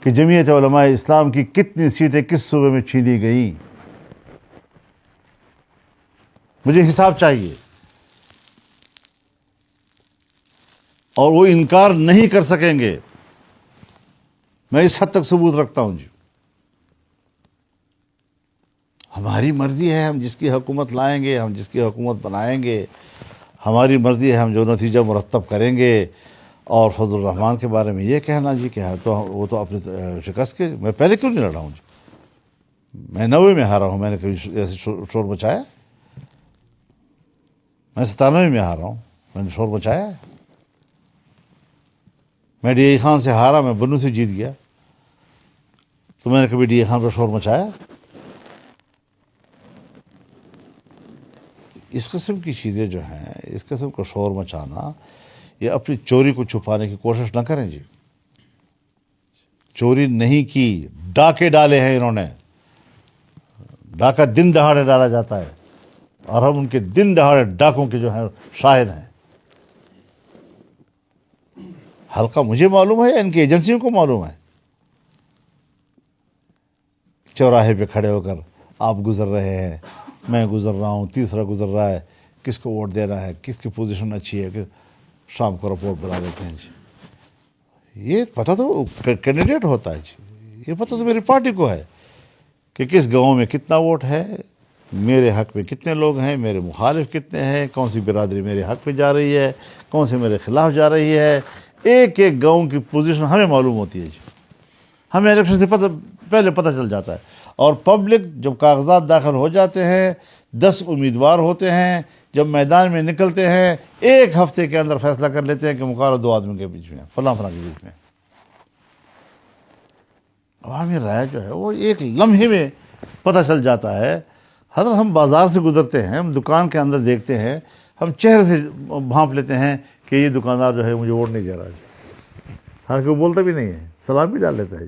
کہ جمعیت علماء اسلام کی کتنی سیٹیں کس صوبے میں چھینی گئیں، مجھے حساب چاہیے، اور وہ انکار نہیں کر سکیں گے، میں اس حد تک ثبوت رکھتا ہوں جی۔ ہماری مرضی ہے ہم جس کی حکومت لائیں گے، ہم جس کی حکومت بنائیں گے، ہماری مرضی ہے ہم جو نتیجہ مرتب کریں گے۔ اور فضل الرحمان کے بارے میں یہ کہنا جی کہ وہ تو اپنے شکست کے، میں پہلے کیوں نہیں لڑا ہوں جی؟ میں 90 میں ہارا ہوں، میں نے کبھی ایسے شور مچایا؟ میں 97 میں ہارا ہوں، میں نے شور مچایا ہے؟ میں ڈی اے خان سے ہارا، میں بنو سے جیت گیا، تو میں نے کبھی ڈی اے خان پر شور مچایا؟ اس قسم کی چیزیں جو ہیں، اس قسم کا شور مچانا، یہ اپنی چوری کو چھپانے کی کوشش نہ کریں جی۔ چوری نہیں کی، ڈاکے ڈالے ہیں انہوں نے، ڈاکہ دن دہاڑے ڈالا جاتا ہے، اور ہم ان کے دن دہاڑے ڈاکوں کے جو ہیں شاہد ہیں۔ حلقہ مجھے معلوم ہے یا ان کی ایجنسیوں کو معلوم ہے؟ چوراہے پہ کھڑے ہو کر آپ گزر رہے ہیں، میں گزر رہا ہوں، تیسرا گزر رہا ہے، کس کو ووٹ دینا ہے، کس کی پوزیشن اچھی ہے، کہ شام کو رپورٹ بنا دیتے ہیں جی۔ یہ پتہ تو کینڈیڈیٹ ہوتا ہے جی، یہ پتہ تو میری پارٹی کو ہے کہ کس گاؤں میں کتنا ووٹ ہے، میرے حق میں کتنے لوگ ہیں، میرے مخالف کتنے ہیں، کون سی برادری میرے حق میں جا رہی ہے، کون سی میرے خلاف جا رہی ہے۔ ایک ایک گاؤں کی پوزیشن ہمیں معلوم ہوتی ہے جی، ہمیں الیکشن سے پہلے پتہ چل جاتا ہے۔ اور پبلک جب کاغذات داخل ہو جاتے ہیں، 10 امیدوار ہوتے ہیں، جب میدان میں نکلتے ہیں، ایک ہفتے کے اندر فیصلہ کر لیتے ہیں کہ مقابلہ 2 آدمی کے بیچ میں، فلاں کے بیچ میں۔ عوامی رائے جو ہے وہ ایک لمحے میں پتہ چل جاتا ہے۔ حضرت ہم بازار سے گزرتے ہیں، ہم دکان کے اندر دیکھتے ہیں، ہم چہرے سے بھانپ لیتے ہیں کہ یہ دکاندار جو ہے مجھے ووٹ نہیں دے رہا ہے، حالانکہ وہ بولتا بھی نہیں ہے، سلام بھی ڈال لیتا ہے۔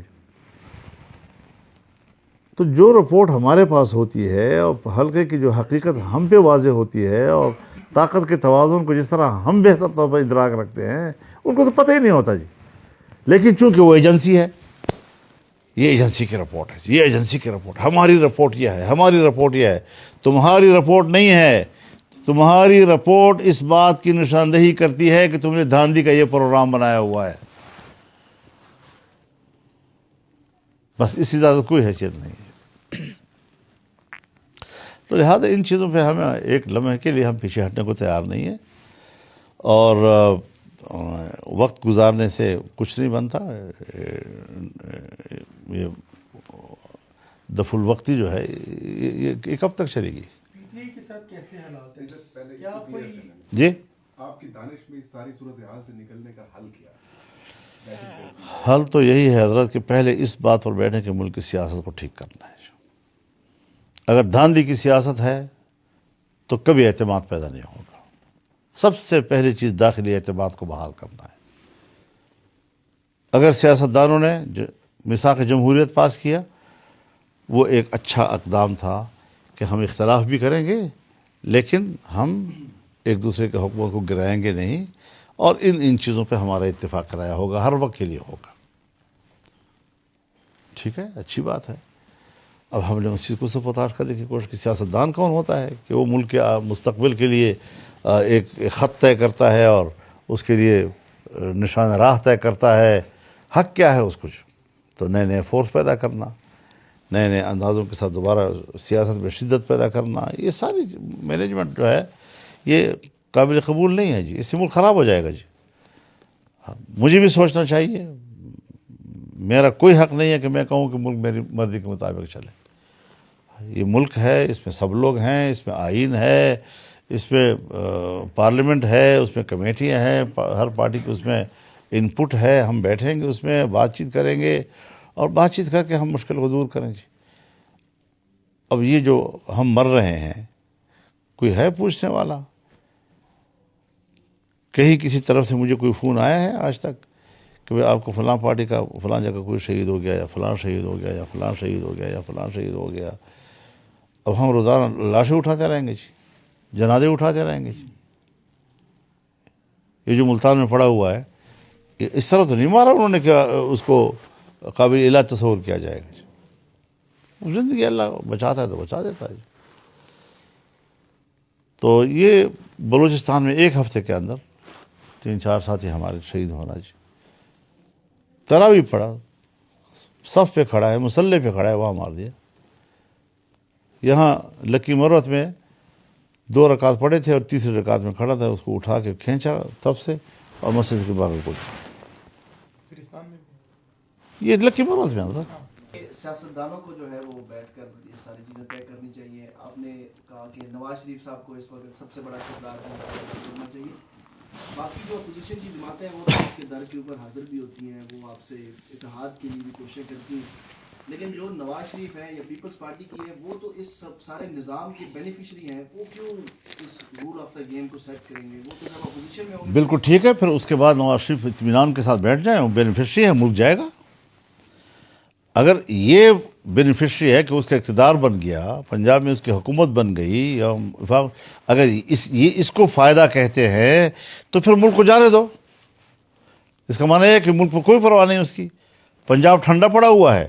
تو جو رپورٹ ہمارے پاس ہوتی ہے اور حلقے کی جو حقیقت ہم پہ واضح ہوتی ہے، اور طاقت کے توازن کو جس طرح ہم بہتر طور پر ادراک رکھتے ہیں، ان کو تو پتہ ہی نہیں ہوتا جی۔ لیکن چونکہ وہ ایجنسی ہے، یہ ایجنسی کی رپورٹ ہے، یہ ایجنسی کی رپورٹ، ہماری رپورٹ یہ ہے، ہماری رپورٹ یہ ہے، تمہاری رپورٹ نہیں ہے۔ تمہاری رپورٹ اس بات کی نشاندہی کرتی ہے کہ تم نے دھاندلی کا یہ پروگرام بنایا ہوا ہے، بس اس سے زیادہ کوئی حیثیت نہیں ہے۔ تو لہٰذا ان چیزوں پہ ہمیں ایک لمحے کے لیے ہم پیچھے ہٹنے کو تیار نہیں ہیں، اور وقت گزارنے سے کچھ نہیں بنتا۔ یہ دفع الوقتی جو ہے یہ کب تک چلے گی؟ پی ٹی آئی کے ساتھ کیسے حالات ہیں؟ پہلے کیا کوئی کلیئر کرنا ہے۔ جی، آپ کی دانش میں اس ساری صورتحال سے نکلنے کا حل کیا ہے؟ حل تو یہی ہے حضرت کہ پہلے اس بات پر بیٹھیں کہ ملک کی سیاست کو ٹھیک کرنا ہے۔ اگر دھاندلی کی سیاست ہے تو کبھی اعتماد پیدا نہیں ہوگا۔ سب سے پہلی چیز داخلی اعتماد کو بحال کرنا ہے۔ اگر سیاستدانوں نے میثاق جمہوریت پاس کیا، وہ ایک اچھا اقدام تھا کہ ہم اختلاف بھی کریں گے لیکن ہم ایک دوسرے کے حکومت کو گرائیں گے نہیں، اور ان چیزوں پہ ہمارا اتفاق کرایا ہوگا، ہر وقت کے لیے ہوگا۔ ٹھیک ہے، اچھی بات ہے۔ اب ہم نے اس چیز کو سپوتاش کرنے کی کوشش کی۔ سیاستدان کون ہوتا ہے کہ وہ ملک کے مستقبل کے لیے ایک خط طے کرتا ہے اور اس کے لیے نشان راہ طے کرتا ہے حق کیا ہے اس کو، تو نئے نئے فورس پیدا کرنا، نئے نئے اندازوں کے ساتھ دوبارہ سیاست میں شدت پیدا کرنا، یہ ساری مینجمنٹ جو ہے یہ قابل قبول نہیں ہے جی، اس سے ملک خراب ہو جائے گا جی۔ مجھے بھی سوچنا چاہیے، میرا کوئی حق نہیں ہے کہ میں کہوں کہ ملک میری مرضی کے مطابق چلے۔ یہ ملک ہے، اس میں سب لوگ ہیں، اس میں آئین ہے، اس میں پارلیمنٹ ہے، اس میں کمیٹیاں ہیں، ہر پارٹی کی اس میں انپٹ ہے، ہم بیٹھیں گے اس میں بات چیت کریں گے اور بات چیت کر کے ہم مشکل کو دور کریں گے۔ اب یہ جو ہم مر رہے ہیں، کوئی ہے پوچھنے والا؟ کہیں کسی طرف سے مجھے کوئی فون آیا ہے آج تک کہ بھئی آپ کو فلاں پارٹی کا فلاں جگہ کوئی شہید ہو گیا، یا فلاں شہید ہو گیا، یا فلاں شہید ہو گیا، یا فلاں شہید ہو گیا؟ اب ہم روزانہ لاشیں اٹھاتے رہیں گے جی، جنازے اٹھاتے رہیں گے جی۔ یہ جو ملتان میں پڑا ہوا ہے، یہ اس طرح تو نہیں مارا انہوں نے کہ اس کو قابل علاج تصور کیا جائے گا جی۔ زندگی اللہ بچاتا ہے تو بچا دیتا ہے جی۔ تو یہ بلوچستان میں ایک ہفتے کے اندر 3-4 ساتھی ہمارے شہید ہونا جی۔ تراویح پڑا، صف پہ کھڑا ہے، مسلح پہ کھڑا ہے، وہاں مار دیا۔ یہاں لکی مروت میں 2 رکعت پڑے تھے اور تیسری رکعت میں کھڑا تھا، اس کو اٹھا کے کھینچا تب سے اور مسجد کے باہر کو۔ سرستان میں بھی یہ لکی مروت میں حضرت۔ سیاستدانوں کو جو ہے وہ بیٹھ کر یہ ساری چیزیں طے کرنی چاہیے۔ آپ نے کہا کہ نواز شریف صاحب کو اس وقت سب سے بڑا کردار کرنا چاہیے۔ باقی جو اپوزیشن کی جماعتیں ہیں وہ تو آپ کے در کے اوپر حاضر بھی ہوتی ہیں، وہ آپ سے اتحاد کے لیے بھی کوششیں کرتی ہیں، لیکن جو نواز شریف ہے یا پیپلز پارٹی کی ہے وہ تو اس سب سارے نظام کے بینیفیشری ہیں، وہ کیوں اس رول آف دا گیم کو سیٹ کریں گے؟ وہ تو جب اپوزیشن میں ہوں گے۔ بالکل ٹھیک ہے، پھر اس کے بعد نواز شریف اطمینان کے ساتھ بیٹھ جائیں، وہ بینیفیشری ہے، ملک جائے گا۔ اگر یہ بینیفیشری ہے کہ اس کا اقتدار بن گیا، پنجاب میں اس کی حکومت بن گئی، یا اگر اس کو فائدہ کہتے ہیں تو پھر ملک کو جانے دو۔ اس کا معنی ہے کہ ملک کو کوئی پرواہ نہیں اس کی۔ پنجاب ٹھنڈا پڑا ہوا ہے،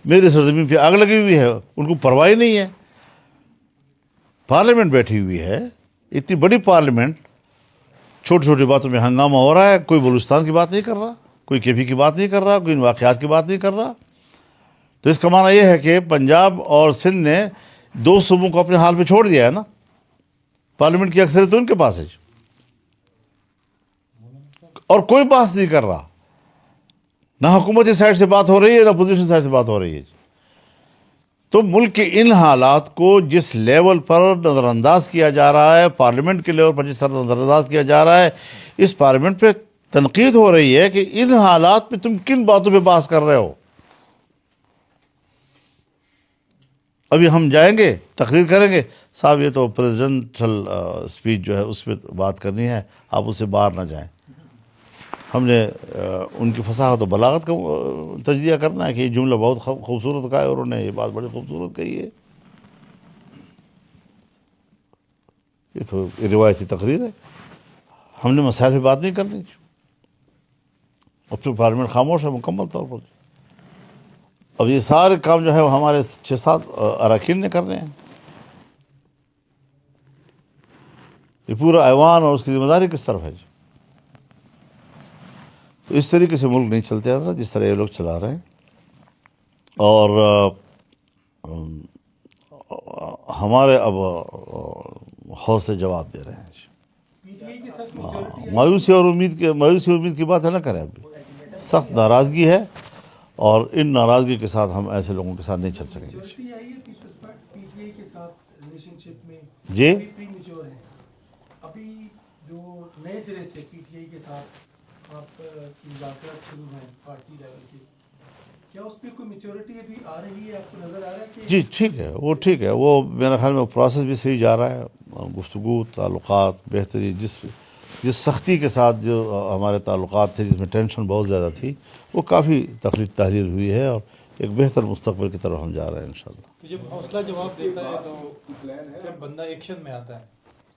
میری سرزمین پہ آگ لگی ہوئی ہے، ان کو پرواہ ہی نہیں ہے۔ پارلیمنٹ بیٹھی ہوئی ہے، اتنی بڑی پارلیمنٹ، چھوٹی چھوٹی باتوں میں ہنگامہ ہو رہا ہے، کوئی بلوچستان کی بات نہیں کر رہا، کوئی کیفی کی بات نہیں کر رہا، کوئی ان واقعات کی بات نہیں کر رہا۔ تو اس کا معنی یہ ہے کہ پنجاب اور سندھ نے 2 صوبوں کو اپنے حال پہ چھوڑ دیا ہے نا۔ پارلیمنٹ کی اکثریت تو ان کے پاس ہے اور کوئی بات نہیں کر رہا، نہ حکومتی سائڈ سے بات ہو رہی ہے، نہ اپوزیشن سائڈ سے بات ہو رہی ہے۔ تو ملک کے ان حالات کو جس لیول پر نظر انداز کیا جا رہا ہے، پارلیمنٹ کے لیول پر جس طرح نظر انداز کیا جا رہا ہے، اس پارلیمنٹ پہ تنقید ہو رہی ہے کہ ان حالات میں تم کن باتوں پہ بحث کر رہے ہو۔ ابھی ہم جائیں گے، تقریر کریں گے، صاحب یہ تو پریزیڈنشل اسپیچ جو ہے اس پہ بات کرنی ہے، آپ اس سے باہر نہ جائیں۔ ہم نے ان کی فصاحت و بلاغت کا تجزیہ کرنا ہے کہ یہ جملہ بہت خوبصورت کہا ہے اور انہوں نے یہ بات بڑی خوبصورت کہی ہے۔ یہ تو روایتی تقریر ہے، ہم نے مسائل پہ بات نہیں کرنی۔ اب تو پارلیمنٹ خاموش ہے مکمل طور پر۔ اب یہ سارے کام جو ہے وہ ہمارے 6-7 اراکین نے کرنے ہیں۔ یہ پورا ایوان اور اس کی ذمہ داری کس طرف ہے جی؟ تو اس طریقے سے ملک نہیں چلتے حضرت جس طرح یہ لوگ چلا رہے ہیں، اور ہمارے اب حوصلے جواب دے رہے ہیں جی۔ پی ٹی آئی کے ساتھ میجورٹی ہے، مایوسی اور امید کی بات ہے نہ کریں، ابھی سخت ناراضگی ہے اور ان ناراضگی کے ساتھ ہم ایسے لوگوں کے ساتھ نہیں چل سکیں گے میجورٹی آئی ہے Peoples Party P T I کے ساتھ ریلیشن شپ میں جی۔ ابھی پری میچور ہے۔ ابھی جو نئے سرے سے پی ٹی آئی کے ساتھ آپ کی مذاکرات شروع ہیں پارٹی لیول کے، کیا اس پہ کوئی میچورٹی ابھی آ رہی ہے؟ آپ کو نظر آ رہا ہے کہ جی ٹھیک ہے، وہ ٹھیک ہے، وہ میرے خیال میں پروسیس بھی صحیح جا رہا ہے، گفتگو، تعلقات بہتری، جس سختی کے ساتھ جو ہمارے تعلقات تھے، جس میں ٹینشن بہت زیادہ تھی، وہ کافی تحریر ہوئی ہے اور ایک بہتر مستقبل کی طرف ہم جا رہے ہیں انشاءاللہ۔ تو جب حوصلہ جواب دیتا ہے تو جب بندہ ایکشن میں آتا ہے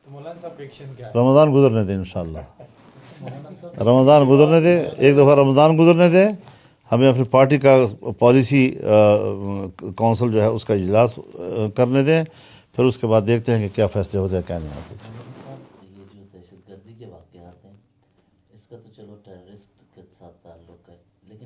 تو مولانا صاحب ایکشن کیا ہے؟ رمضان گزرنے دیں انشاءاللہ، مولانا صاحب رمضان گزرنے دیں، ایک دفعہ رمضان گزرنے دیں، ہمیں اپنی پارٹی کا پالیسی کونسل جو ہے اس کا اجلاس کرنے دیں، پھر اس کے بعد دیکھتے ہیں کہ کیا فیصلے ہوتے ہیں کیا نہیں ہوتے۔ مولانا صاحب یہ جو دہشت گردی کے واقعات ہیں اس کا تو چلو ٹیررسٹ کے ساتھ تعلق ہے، لیکن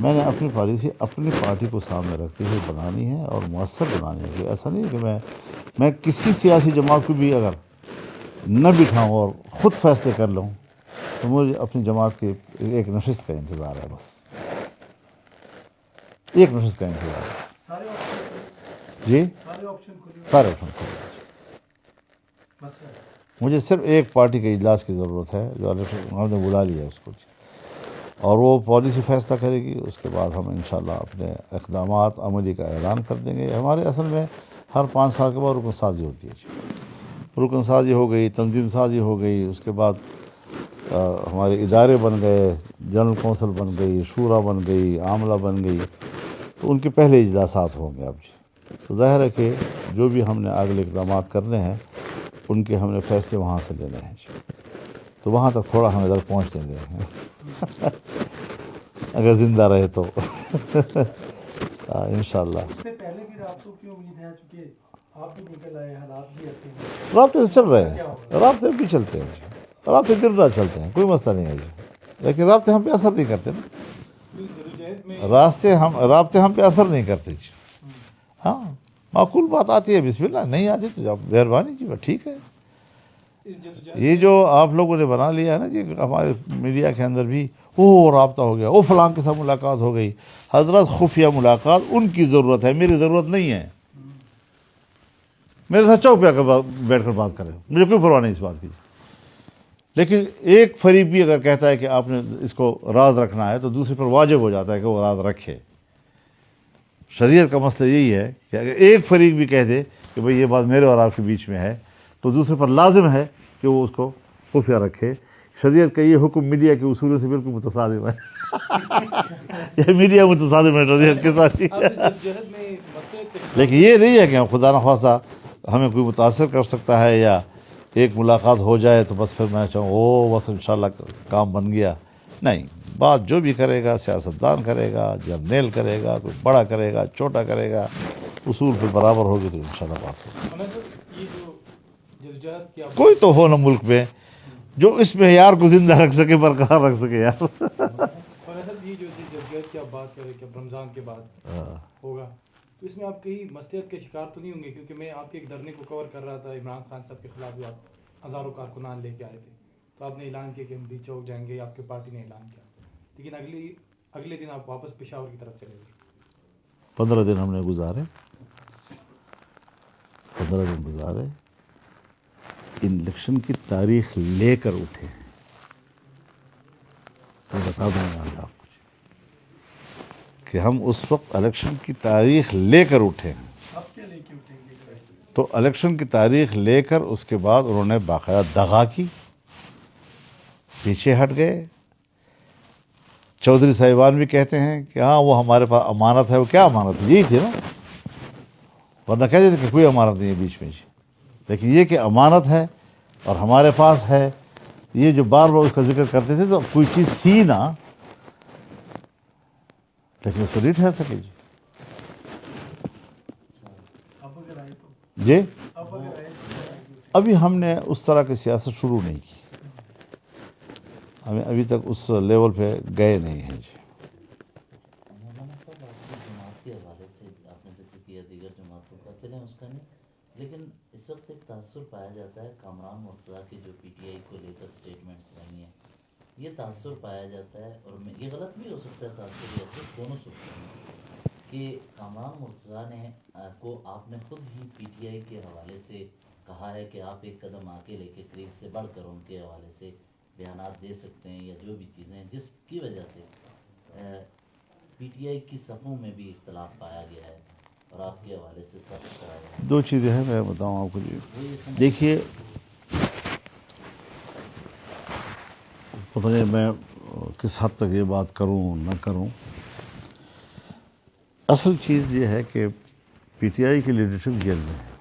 میں نے اپنی پالیسی اپنی پارٹی کو سامنے رکھتے ہوئے بنانی ہے اور مؤثر بنانی ہے. کہ ایسا نہیں ہے کہ میں کسی سیاسی جماعت کو بھی اگر نہ بٹھاؤں اور خود فیصلے کر لوں تو مجھے اپنی جماعت کی ایک نشست کا انتظار ہے. بس ایک نشست کا انتظار ہے. سارے آپشن جی سارے آپشن کھلے ہوئے سارے آپشن کھلے ہیں. مسئلہ ہے. مجھے صرف ایک پارٹی کے اجلاس کی ضرورت ہے جو الیکشن ہم نے بلا لیا ہے اس کو, اور وہ پالیسی فیصلہ کرے گی. اس کے بعد ہم انشاءاللہ اپنے اقدامات عملی کا اعلان کر دیں گے. ہمارے اصل میں ہر 5 سال کے بعد رکن سازی ہوتی ہے. رکن سازی ہو گئی, تنظیم سازی ہو گئی, اس کے بعد ہمارے ادارے بن گئے, جنرل کونسل بن گئی, شورا بن گئی, عاملہ بن گئی, تو ان کے پہلے اجلاسات ہوں گے اب جی. تو ظاہر ہے کہ جو بھی ہم نے اگلے اقدامات کرنے ہیں ان کے ہم نے فیصلے وہاں سے لینے ہیں جی. تو وہاں تک تھوڑا ہم ادھر پہنچنے دیں اگر زندہ رہے تو انشاءاللہ. اس سے پہلے بھی رابطوں کی امید ہے چونکہ آپ بھی نکل آئے, حالات بھی ایسے ہیں. رابطے تو چل رہے ہیں, رابطے بھی چلتے ہیں جی. رابطے دن رات چلتے ہیں, کوئی مسئلہ نہیں ہے جی. لیکن رابطے ہم پہ اثر نہیں کرتے نا. جدوجہد میں رابطے ہم پہ اثر نہیں کرتے جی. ہاں معقول بات آتی ہے بسم اللہ, نہیں آتی تو آپ مہربانی جی, ٹھیک ہے. اس جدوجہد یہ جو آپ لوگوں نے بنا لیا ہے نا جی, ہمارے میڈیا کے اندر بھی وہ رابطہ ہو گیا, وہ فلاں کے ساتھ ملاقات ہو گئی. حضرت خفیہ ملاقات ان کی ضرورت ہے, میری ضرورت نہیں ہے. میرے ساتھ چوک پہ آ کر بیٹھ کر بات کریں, مجھے کوئی پرواہ نہیں اس بات کی. لیکن ایک فریق بھی اگر کہتا ہے کہ آپ نے اس کو راز رکھنا ہے تو دوسرے پر واجب ہو جاتا ہے کہ وہ راز رکھے. شریعت کا مسئلہ یہی ہے کہ اگر ایک فریق بھی کہہ دے کہ بھئی یہ بات میرے اور آپ کے بیچ میں ہے تو دوسرے پر لازم ہے کہ وہ اس کو خفیہ رکھے. شریعت کا یہ حکم میڈیا کے اصولوں سے بالکل متصادم ہے. یہ میڈیا متصادم ہے شریعت کے ساتھ. اب اس جدوجہد میں مسئلے لیکن یہ نہیں ہے کہ ہم خدا نخواستہ ہمیں کوئی متاثر کر سکتا ہے یا ایک ملاقات ہو جائے تو بس پھر میں چاہوں بس انشاءاللہ کام بن گیا. نہیں, بات جو بھی کرے گا سیاستدان کرے گا, جرنیل کرے گا, کوئی بڑا کرے گا, چھوٹا کرے گا, اصول پہ برابر ہوگی تو انشاءاللہ بات ہوگی. مولانا صاحب یہ جو جدوجہد کی آپ کوئی تو ہو نا ملک میں جو اس معیار کو زندہ رکھ سکے, برقرار رکھ سکے یار. مولانا صاحب یہ جو جدوجہد کی آپ بات کر رہے کہ اب رمضان کے بعد ہوگا, تو اس میں آپ کہیں مسئلیت کے شکار تو نہیں ہوں گے؟ کیونکہ میں آپ کے ایک دھرنے کو کور کر رہا تھا, عمران خان صاحب کے خلاف جو آپ ہزاروں کارکنان لے کے آئے تھے, تو آپ نے اعلان کیا کہ ہم بھی چوک جائیں گے, آپ کی پارٹی نے اعلان کیا, لیکن اگلے دن آپ واپس پشاور کی طرف چلے گئے. 15 دن ہم نے گزارے, 15 دن گزارے, الیکشن کی تاریخ لے کر اٹھے. میں بتا دوں گا آپ کو کہ ہم اس وقت الیکشن کی تاریخ لے کر اٹھے ہیں. آپ کیا لے کے اٹھیں گے؟ تو الیکشن کی تاریخ لے کر اس کے بعد انہوں نے باقاعدہ دغا کی, پیچھے ہٹ گئے. چودھری صاحبان بھی کہتے ہیں کہ ہاں وہ ہمارے پاس امانت ہے. وہ کیا امانت ہے؟ یہی تھی نا, ورنہ کہہ دیتے کہ کوئی امانت نہیں ہے بیچ میں جی. لیکن یہ کہ امانت ہے اور ہمارے پاس ہے, یہ جو بار بار اس کا ذکر کرتے تھے تو کوئی چیز تھی نا, لیکن اس کو نہیں ٹھہر سکے جی. اب اگر آئے تو جی اب اگر آئے تو ابھی ہم نے اس طرح کی سیاست شروع نہیں کی, ہمیں ابھی تک اس لیول پہ گئے نہیں ہیں جی. مولانا صاحب آپ کی جماعت کے حوالے سے آپ نے ذکر کیا دیگر جماعتوں کا, چلیں اس کا نہیں, لیکن اس وقت ایک تاثر پایا جاتا ہے کامران مرتضیٰ کی جو پی ٹی آئی کو لے کر اسٹیٹمنٹس رہی ہیں, یہ تاثر پایا جاتا ہے, اور یہ غلط بھی ہو سکتا ہے تاثر یا دونوں صورتوں میں, کہ کامران مرتضیٰ نے کو آپ نے خود ہی پی ٹی آئی کے حوالے سے کہا ہے کہ آپ ایک قدم آگے لے کے کریز سے بڑھ کر ان کے حوالے سے بیانات دے سکتے ہیں, یا جو بھی چیزیں جس کی وجہ سے پی ٹی آئی کی صفوں میں بھی اختلاف پایا گیا ہے اور آپ کے حوالے سے سخت کرایا گیا ہے. 2 چیزیں ہیں, میں بتاؤں آپ کو جی. وہ یہ سمجھ دیکھیے, پتہ نہیں میں کس حد تک یہ بات کروں نہ کروں. اصل چیز یہ ہے کہ پی ٹی آئی کی لیڈرشپ جیل میں ہے,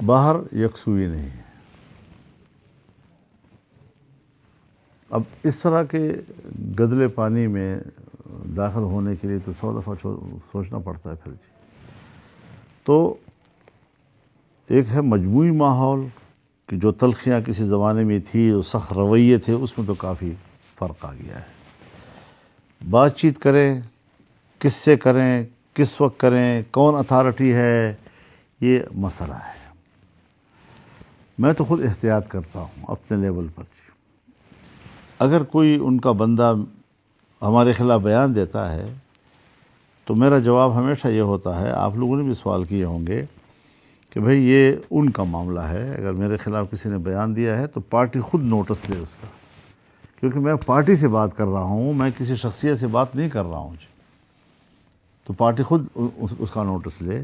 باہر یکسوئی نہیں ہے. اب اس طرح کے گدلے پانی میں داخل ہونے کے لیے تو 100 دفعہ سوچنا پڑتا ہے پھر جی. تو ایک ہے مجموعی ماحول کہ جو تلخیاں کسی زمانے میں تھی, جو سخت رویے تھے, اس میں تو کافی فرق آ گیا ہے. بات چیت کریں، کس سے کریں، کس وقت کریں، کون اتھارٹی ہے، یہ مسئلہ ہے۔ میں تو خود احتیاط کرتا ہوں اپنے لیول پر۔ اگر کوئی ان کا بندہ ہمارے خلاف بیان دیتا ہے تو میرا جواب ہمیشہ یہ ہوتا ہے، آپ لوگوں نے بھی سوال کیے ہوں گے کہ بھئی یہ ان کا معاملہ ہے، اگر میرے خلاف کسی نے بیان دیا ہے تو پارٹی خود نوٹس لے اس کا، کیونکہ میں پارٹی سے بات کر رہا ہوں، میں کسی شخصیت سے بات نہیں کر رہا ہوں جی، تو پارٹی خود اس کا نوٹس لے۔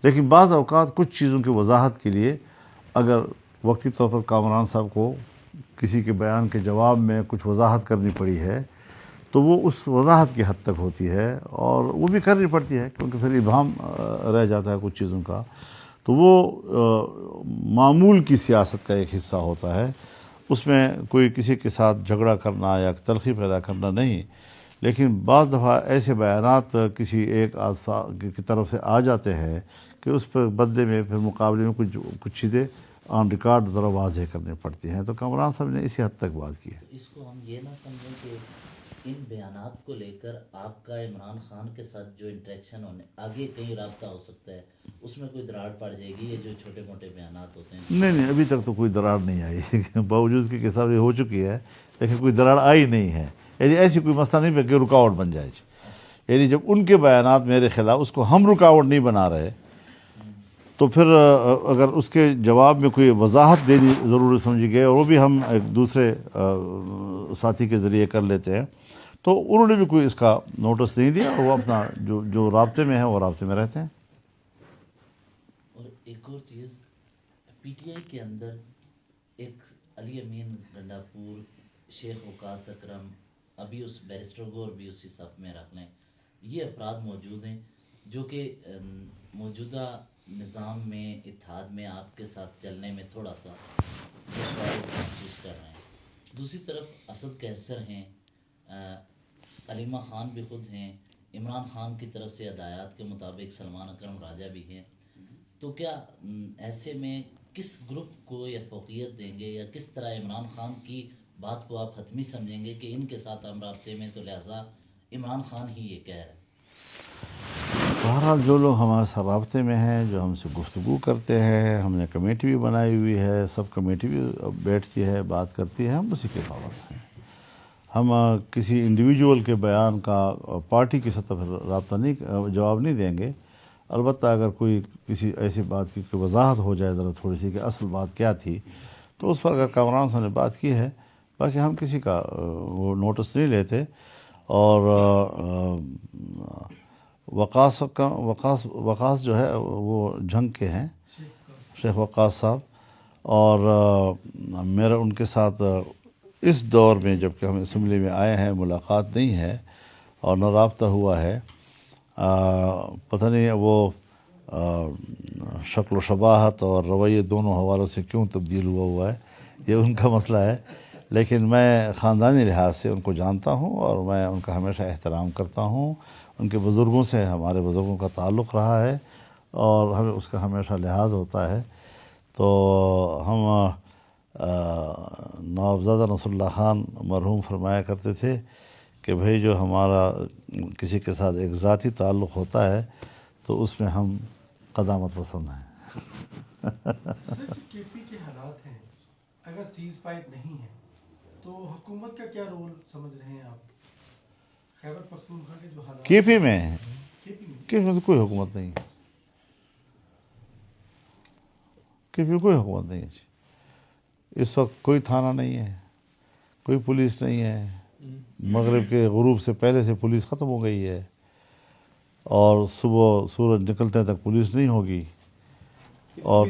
لیکن بعض اوقات کچھ چیزوں کی وضاحت کے لیے اگر وقتی طور پر کامران صاحب کو کسی کے بیان کے جواب میں کچھ وضاحت کرنی پڑی ہے تو وہ اس وضاحت کی حد تک ہوتی ہے، اور وہ بھی کرنی پڑتی ہے کیونکہ پھر ابہام رہ جاتا ہے کچھ چیزوں کا، تو وہ معمول کی سیاست کا ایک حصہ ہوتا ہے، اس میں کوئی کسی کے ساتھ جھگڑا کرنا یا تلخی پیدا کرنا نہیں۔ لیکن بعض دفعہ ایسے بیانات کسی ایک کی طرف سے آ جاتے ہیں کہ اس پر بدلے میں پھر مقابلے میں کچھ چیزیں آن ریکارڈ ذرا واضح کرنی پڑتی ہیں، تو کامران صاحب نے اسی حد تک بات کی ہے۔ تو اس کو ہم یہ نہ سمجھیں کہ ان بیانات کو لے کر آپ کا عمران خان کے ساتھ جو انٹریکشن ہونے آگے کہیں رابطہ ہو سکتا ہے، اس میں کوئی دراڑ پڑ جائے گی، یہ جو چھوٹے موٹے بیانات ہوتے ہیں؟ نہیں، ابھی تک تو کوئی دراڑ نہیں آئی باوجود کی حساب یہ ہو چکی ہے، لیکن کوئی دراڑ آئی نہیں ہے، یعنی ایسی کوئی مسئلہ نہیں کہ رکاوٹ بن جائے، یعنی جب ان کے بیانات میرے خلاف اس کو ہم رکاوٹ نہیں بنا رہے تو پھر اگر اس کے جواب میں کوئی وضاحت دینی ضروری سمجھی گئی اور وہ بھی ہم ایک دوسرے ساتھی کے ذریعے کر لیتے ہیں تو انہوں نے بھی کوئی اس کا نوٹس نہیں لیا، اور وہ اپنا جو رابطے میں ہے وہ رابطے میں رہتے ہیں۔ اور ایک اور چیز، پی ٹی آئی کے اندر ایک علی امین گنڈاپور، شیخ وقاص اکرم، ابھی اس بیرسٹر گور بھی اسی صف میں رکھ لیں، یہ افراد موجود ہیں جو کہ موجودہ نظام میں، اتحاد میں آپ کے ساتھ چلنے میں تھوڑا سا دشواری محسوس کر رہے ہیں۔ دوسری طرف اسد قیصر ہیں، علیمہ خان بھی خود ہیں، عمران خان کی طرف سے ہدایات کے مطابق سلمان اکرم راجہ بھی ہیں، تو کیا ایسے میں کس گروپ کو یہ فوقیت دیں گے، یا کس طرح عمران خان کی بات کو آپ حتمی سمجھیں گے کہ ان کے ساتھ ہم رابطے میں، تو لہٰذا عمران خان ہی یہ کہہ رہے ہیں؟ بہرحال جو لوگ ہمارے ساتھ رابطے میں ہیں، جو ہم سے گفتگو کرتے ہیں، ہم نے کمیٹی بھی بنائی ہوئی ہے، سب کمیٹی بھی بیٹھتی ہے، بات کرتی ہے، ہم اسی کے پابند ہیں۔ ہم کسی انڈیویجول کے بیان کا پارٹی کی سطح پر رابطہ نہیں، جواب نہیں دیں گے۔ البتہ اگر کوئی کسی ایسی بات کی وضاحت ہو جائے ذرا تھوڑی سی کہ اصل بات کیا تھی، تو اس پر اگر کامران صاحب نے بات کی ہے، باقی ہم کسی کا وہ نوٹس نہیں لیتے۔ اور وقاص جو ہے وہ جھنگ کے ہیں، شیخ وقاص صاحب، اور میرا ان کے ساتھ اس دور میں جب کہ ہم اسمبلی میں آئے ہیں ملاقات نہیں ہے اور نہ رابطہ ہوا ہے۔ پتہ نہیں وہ شکل و شباہت اور رویے دونوں حوالوں سے کیوں تبدیل ہوا ہے، یہ ان کا مسئلہ ہے، لیکن میں خاندانی لحاظ سے ان کو جانتا ہوں اور میں ان کا ہمیشہ احترام کرتا ہوں۔ ان کے بزرگوں سے ہمارے بزرگوں کا تعلق رہا ہے اور ہمیں اس کا ہمیشہ لحاظ ہوتا ہے۔ تو ہم نوابزادہ نصر اللہ خان مرحوم فرمایا کرتے تھے کہ بھئی جو ہمارا کسی کے ساتھ ایک ذاتی تعلق ہوتا ہے تو اس میں ہم قدامت پسند ہیں۔ کے پی کے حالات ہیں، اگر سیز فائر نہیں ہے تو حکومت کا کیا رول سمجھ رہے ہیں آپ؟ خیبر پختونخوا کے جو حالات کے پی میں کے پی میں کے پی میں تو کوئی حکومت نہیں ہے، کے پی میں کوئی حکومت نہیں ہے جی۔ اس وقت کوئی تھانہ نہیں ہے، کوئی پولیس نہیں ہے، مغرب کے غروب سے پہلے سے پولیس ختم ہو گئی ہے، اور صبح سورج نکلتے تک پولیس نہیں ہوگی، اور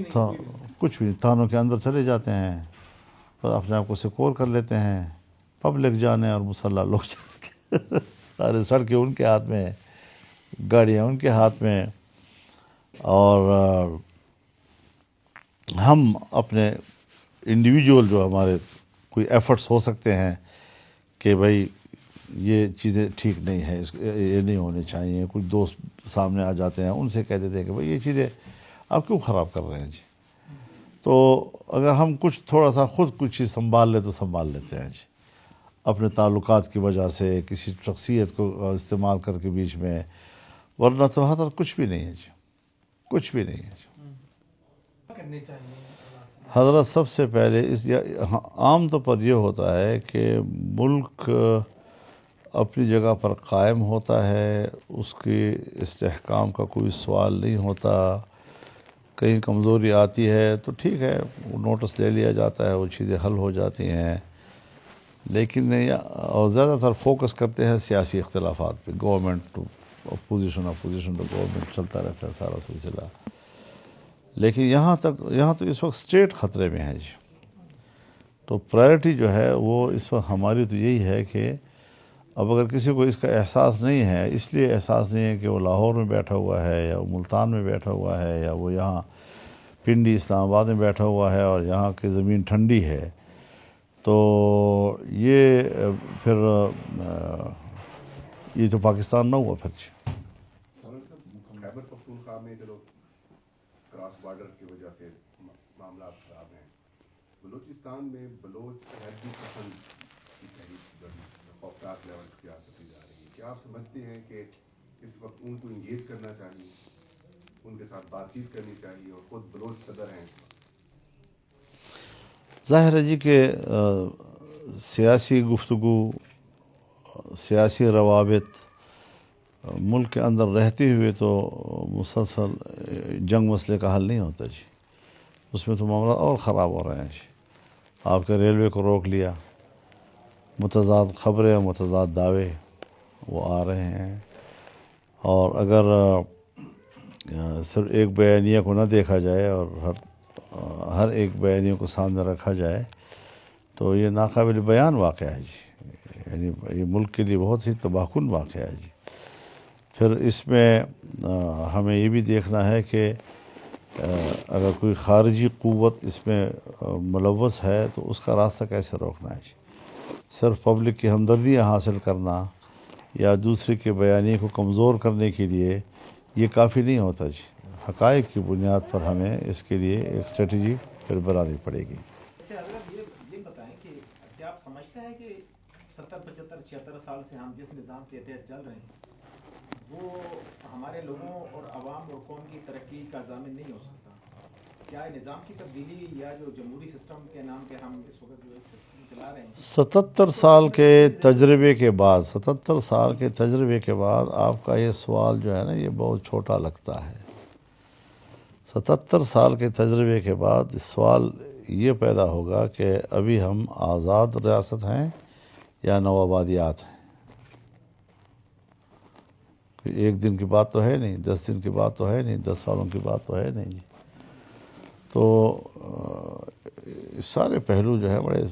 کچھ بھی تھانوں کے اندر چلے جاتے ہیں، اپنے آپ کو سیکور کر لیتے ہیں، پبلک جانے اور مسلح لوگ جانے، سارے سڑکیں ان کے ہاتھ میں، گاڑیاں ان کے ہاتھ میں، اور ہم اپنے انڈیویجول جو ہمارے کوئی ایفرٹس ہو سکتے ہیں کہ بھئی یہ چیزیں ٹھیک نہیں ہے، یہ نہیں ہونے چاہیے، کچھ دوست سامنے آ جاتے ہیں، ان سے کہہ دیتے ہیں کہ بھئی یہ چیزیں آپ کیوں خراب کر رہے ہیں جی۔ تو اگر ہم کچھ تھوڑا سا خود کچھ چیز سنبھال لیں تو سنبھال لیتے ہیں جی۔ اپنے تعلقات کی وجہ سے، کسی شخصیت کو استعمال کر کے بیچ میں، ورنہ تو حضرت کچھ بھی نہیں ہے جی، کچھ بھی نہیں ہے جی۔ کیا کرنے چاہیے حضرت سب سے پہلے عام طور پر یہ ہوتا ہے کہ ملک اپنی جگہ پر قائم ہوتا ہے، اس کے استحکام کا کوئی سوال نہیں ہوتا، کہیں کمزوری آتی ہے تو ٹھیک ہے، وہ نوٹس لے لیا جاتا ہے، وہ چیزیں حل ہو جاتی ہیں، لیکن اور زیادہ تر فوکس کرتے ہیں سیاسی اختلافات پہ، government to opposition, opposition to government, چلتا رہتا ہے سارا سلسلہ۔ لیکن یہاں تو اس وقت اسٹیٹ خطرے میں ہے جی، تو پرائرٹی جو ہے وہ اس وقت ہماری تو یہی ہے کہ اب اگر کسی کو اس کا احساس نہیں ہے، اس لیے احساس نہیں ہے کہ وہ لاہور میں بیٹھا ہوا ہے یا وہ ملتان میں بیٹھا ہوا ہے یا وہ یہاں پنڈی اسلام آباد میں بیٹھا ہوا ہے اور یہاں کی زمین ٹھنڈی ہے، تو یہ پھر یہ تو پاکستان نہ ہوا پھر جی۔ خیبر پختونخوا میں چلو کراس بارڈر کی وجہ سے معاملات خراب ہیں، بلوچستان میں بلوچ حیدری پسند کی تحریک جو خوفناک لیول اختیار کرتی جا رہی ہے، کیا آپ سمجھتے ہیں کہ اس وقت ان کو انگیج کرنا چاہیے، ان کے ساتھ بات چیت کرنی چاہیے، اور خود بلوچ صدر ہیں اس وقت؟ ظاہر ہے جی کہ سیاسی گفتگو، سیاسی روابط ملک کے اندر رہتے ہوئے تو مسلسل جنگ مسئلے کا حل نہیں ہوتا جی، اس میں تو معاملات اور خراب ہو رہے ہیں جی۔ آپ کے ریلوے کو روک لیا، متضاد خبریں، متضاد دعوے وہ آ رہے ہیں، اور اگر صرف ایک بیانیہ کو نہ دیکھا جائے اور ہر ایک بیانیہ کو سامنے رکھا جائے تو یہ ناقابل بیان واقعہ ہے جی، یعنی یہ ملک کے لیے بہت ہی تباہ کن واقعہ ہے جی۔ پھر اس میں ہمیں یہ بھی دیکھنا ہے کہ اگر کوئی خارجی قوت اس میں ملوث ہے تو اس کا راستہ کیسے روکنا ہے جی۔ صرف پبلک کی ہمدردیاں حاصل کرنا یا دوسرے کے بیانیے کو کمزور کرنے کے لیے یہ کافی نہیں ہوتا جی، حقائق کی بنیاد پر ہمیں اس کے لیے ایک اسٹریٹجی پھر بنانی پڑے گی۔ ویسے حضرت یہ بتائیں کہ کیا آپ سمجھتے ہیں کہ 70 75 76 سال سے ہم جس نظام کے تحت چل رہے ہیں وہ ہمارے لوگوں اور عوام اور قوم کی ترقی کا ضامن نہیں ہو سکتا؟ کیا نظام کی تبدیلی یا جو جمہوری سسٹم کے نام پہ ہم اس وقت جو ایک سسٹم چلا رہے ہیں 77 سال کے تجربے کے بعد 77 سال کے تجربے کے بعد آپ کا یہ سوال جو ہے نا یہ بہت چھوٹا لگتا ہے۔ 77 سال کے تجربے کے بعد سوال یہ پیدا ہوگا کہ ابھی ہم آزاد ریاست ہیں یا نوآبادیات ہیں؟ ایک دن کی بات تو ہے نہیں، 10 دن کی بات تو ہے نہیں، 10 سالوں کی بات تو ہے نہیں جی۔ تو سارے پہلو جو ہے بڑے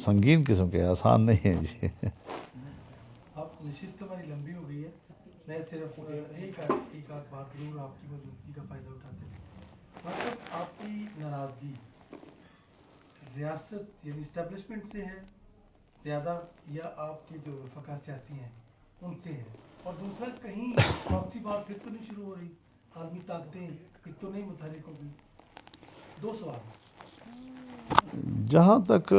سنگین قسم کے، آسان نہیں ہیں جی۔ آپ نشست ہماری لمبی ہو گئی ہے، میں صرف ایک آدھ بات ضرور آپ کی موجودگی کا فائدہ اٹھاتے ہیں۔ مطلب آپ کی ناراضگی ریاست یعنی اسٹیبلشمنٹ سے ہے زیادہ یا آپ کے جو رفقا سیاسی ہیں ان سے ہے؟ اور دوسرا کہیں پراکسی بات پھر تو نہیں شروع ہو رہی، عالمی طاقتیں پھر تو نہیں متحرک ہو گئی؟ دو سوال۔ جہاں تک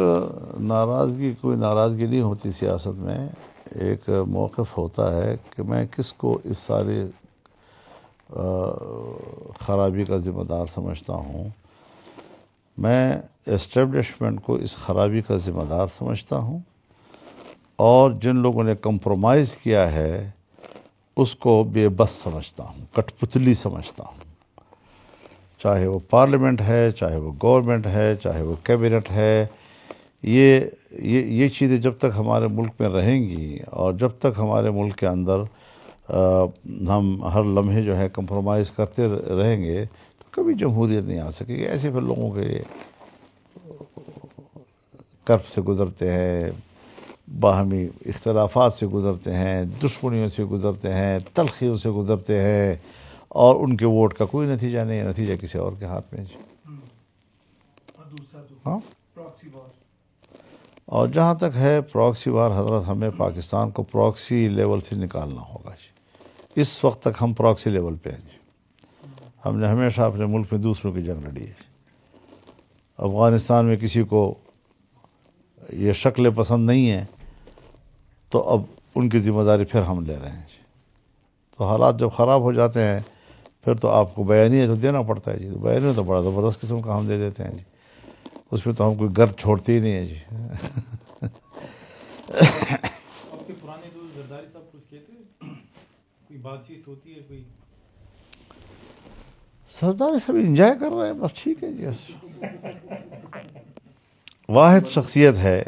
کوئی ناراضگی نہیں ہوتی سیاست میں، ایک موقف ہوتا ہے کہ میں کس کو اس سارے خرابی کا ذمہ دار سمجھتا ہوں۔ میں اسٹیبلشمنٹ کو اس خرابی کا ذمہ دار سمجھتا ہوں، اور جن لوگوں نے کمپرومائز کیا ہے اس کو بے بس سمجھتا ہوں، کٹ پتلی سمجھتا ہوں، چاہے وہ پارلیمنٹ ہے، چاہے وہ گورنمنٹ ہے، چاہے وہ کیبنٹ ہے۔ یہ چیزیں جب تک ہمارے ملک میں رہیں گی اور جب تک ہمارے ملک کے اندر ہم ہر لمحے جو ہے کمپرومائز کرتے رہیں گے تو کبھی جمہوریت نہیں آ سکے گی۔ ایسے پھر لوگوں کے کرب سے گزرتے ہیں، باہمی اختلافات سے گزرتے ہیں، دشمنیوں سے گزرتے ہیں، تلخیوں سے گزرتے ہیں، اور ان کے ووٹ کا کوئی نتیجہ نہیں ہے، نتیجہ کسی اور کے ہاتھ میں جی۔ اور دوسرا جو ہاں، پراکسی وار، اور جہاں تک ہے پراکسی وار، حضرت ہمیں پاکستان کو پراکسی لیول سے نکالنا ہوگا جی۔ اس وقت تک ہم پراکسی لیول پہ ہیں جی۔ ہم نے ہمیشہ اپنے ملک میں دوسروں کی جنگ لڑی ہے۔ افغانستان میں کسی کو یہ شکل پسند نہیں ہے تو اب ان کی ذمہ داری پھر ہم لے رہے ہیں جی. تو حالات جب خراب ہو جاتے ہیں پھر تو آپ کو بیانیہ تو دینا پڑتا ہے جی. بیانیہ تو بڑا زبردست قسم کا ہم دے دیتے ہیں جی. اس میں تو ہم کوئی گرد چھوڑتے ہی نہیں ہے جی. آپ کے پرانے دوست زرداری صاحب کچھ کہتے ہیں؟ کوئی بات چیت ہوتی ہے کوئی؟ سرداری صاحب انجوائے کر رہے ہیں بس ٹھیک ہے جی. واحد شخصیت ہے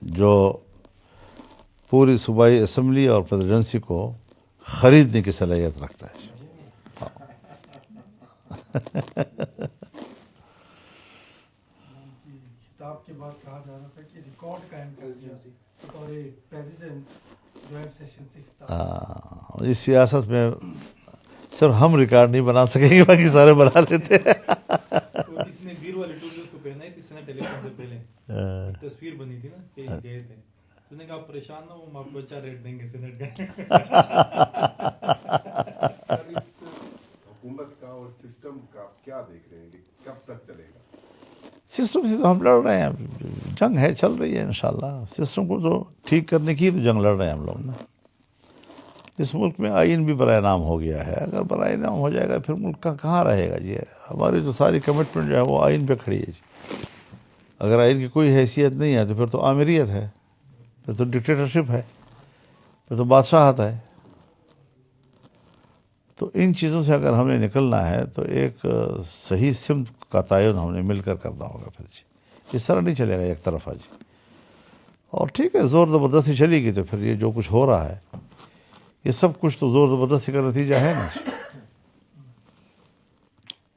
جو پوری صوبائی اسمبلی اور پریزیڈنسی کو خریدنے کی صلاحیت رکھتا ہے. خطاب کے بعد کہا جا رہا تھا کہ ریکارڈ قائم کر دیا اور پریزیڈنٹ جوائنٹ سیشن سے خطاب. اس سیاست میں صرف ہم ریکارڈ نہیں بنا سکیں گے، باقی سارے بنا لیتے ہیں. کسی نے بیر والے ٹول کو پہنا ہی تھی سینٹ الیکشن سے پہلے، تصویر بنی تھی نا کہ گئے تھے، تو نے کہا پریشان نہ ہو، ہم آپ کو اچھا ریٹ دیں گے سینٹ کا. حکومت کا اور سسٹم کا کیا دیکھ رہے ہیں کہ کب تک چلے گا؟ سسٹم سے تو ہم لڑ رہے ہیں، جنگ ہے چل رہی ہے انشاءاللہ. سسٹم کو تو ٹھیک کرنے کی تو جنگ لڑ رہے ہیں ہم لوگ نا. اس ملک میں آئین بھی برائے نام ہو گیا ہے. اگر برائے نام ہو جائے گا پھر ملک کا کہاں رہے گا جی. ہماری تو ساری کمٹمنٹ جو ہے وہ آئین پہ کھڑی ہے جی. اگر آئین کی کوئی حیثیت نہیں ہے تو پھر تو آمریت ہے، پھر تو ڈکٹیٹرشپ ہے، پھر تو بادشاہت ہے. تو ان چیزوں سے اگر ہم نے نکلنا ہے تو ایک صحیح سمت کا تعین ہم نے مل کر کرنا ہوگا پھر جی. اس طرح نہیں چلے گا ایک طرفہ جی. اور ٹھیک ہے زور زبردستی چلے گی تو پھر یہ جو کچھ ہو رہا ہے یہ سب کچھ تو زور زبردستی کا نتیجہ ہے نا.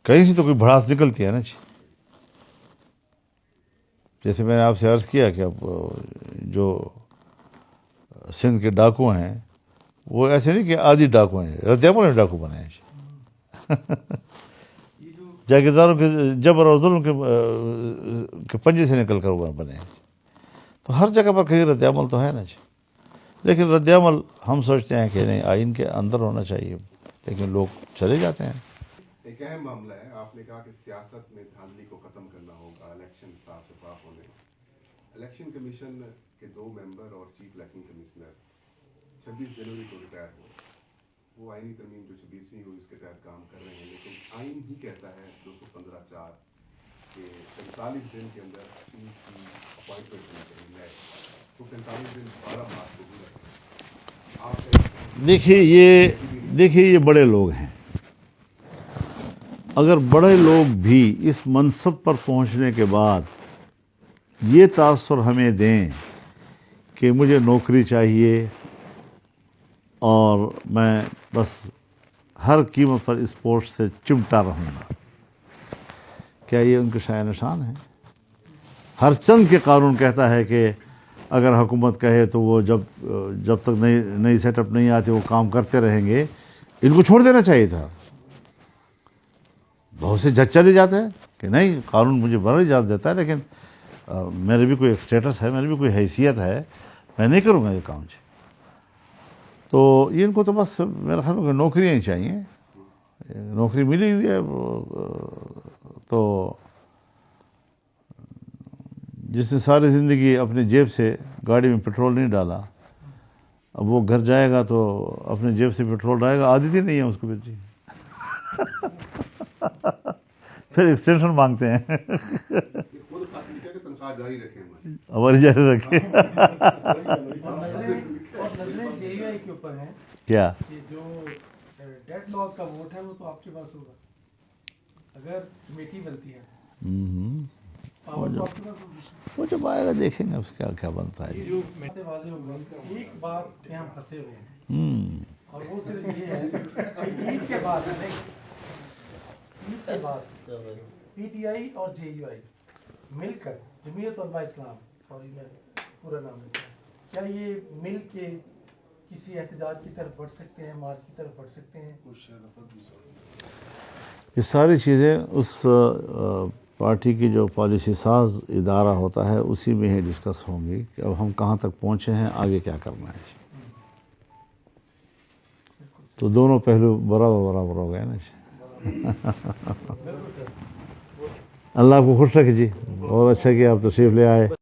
کہیں سے تو کوئی بھڑاس نکلتی ہے نا جی. جیسے میں نے آپ سے عرض کیا کہ اب جو سندھ کے ڈاکو ہیں وہ ایسے نہیں کہ آدھی ڈاکو ہیں، ردعمل نے ڈاکو بنائے جی. جاگیرداروں کے جبر اور ظلم کے پنجے سے نکل کر وہ بنے ہیں. تو ہر جگہ پر کہیں رد عمل تو ہے نا جی. لیکن رد عمل ہم سوچتے ہیں کہ نہیں آئین کے اندر ہونا چاہیے، لیکن لوگ چلے جاتے ہیں. ایک اہم معاملہ ہے، آپ نے کہا کہ سیاست میں دھاندلی کو ختم کرنا ہوگا، الیکشن صاف شفاف ہونے. الیکشن کمیشن کے 2 ممبر اور چیف الیکشن کمشنر 26 جنوری کو ریٹائر ہوئے. وہ آئینی ترمیم جو 26ویں ہوئی اس کے تحت کام کر رہے ہیں، لیکن آئین ہی کہتا ہے 215(4) کہ 45 دن کے اندر ان کی اپوائنٹمنٹ ہونی چاہیے نئے. تو 45 دن 12 مارچ کو گزر گئے. آپ دیکھیے یہ بڑے لوگ ہیں. اگر بڑے لوگ بھی اس منصب پر پہنچنے کے بعد یہ تاثر ہمیں دیں کہ مجھے نوکری چاہیے اور میں بس ہر قیمت پر اس پوسٹ سے چمٹا رہوں گا، کیا یہ ان کے شایان نشان ہے؟ ہر چند کے قانون کہتا ہے کہ اگر حکومت کہے تو وہ جب تک نئی سیٹ اپ نہیں آتی وہ کام کرتے رہیں گے. ان کو چھوڑ دینا چاہیے تھا. بہت سے جج چلے جاتے ہیں کہ نہیں قانون مجھے بڑا اجازت دیتا ہے، لیکن میرے بھی کوئی ایک اسٹیٹس ہے، میری بھی کوئی حیثیت ہے، میں نہیں کروں گا یہ کام جی. تو ان کو تو بس میرا خیال ہے نوکریاں ہی چاہیے. نوکری ملی ہوئی ہے تو جس نے ساری زندگی اپنی جیب سے گاڑی میں پٹرول نہیں ڈالا، اب وہ گھر جائے گا تو اپنے جیب سے پٹرول ڈالے گا. عادت ہی نہیں ہے اس کو جی. پھر ایکسٹینشن مانگتے ہیں. خود کی تنخواہ جاری رکھیں ہماری جاری رکھے. کے اوپر ہے کیا کہ جو ڈیڈ لاک کا ووٹ ہے وہ تو آپ کے پاس ہوگا اگر کمیٹی بنتی ہے. وہ جب آئے گا دیکھیں گے اس کا کیا بنتا ہے. ایک بات پہ ہم پھنسے ہوئے ہیں اور وہ صرف یہ ہے کہ عید کے بعد پی ٹی آئی اور جے یو آئی مل کر جمعیت علماء اسلام اور پورا نام ہے، کیا یہ مل کے کسی احتجاج کی طرف بڑھ سکتے ہیں، مارچ کی طرف بڑھ سکتے ہیں؟ یہ ساری چیزیں اس پارٹی کی جو پالیسی ساز ادارہ ہوتا ہے اسی میں ہی ڈسکس ہوں گی کہ اب ہم کہاں تک پہنچے ہیں، آگے کیا کرنا ہے. تو دونوں پہلو برابر ہو گئے نا. اللہ کو خوش رکھے جی. بہت اچھا کہ آپ تشریف لے آئے.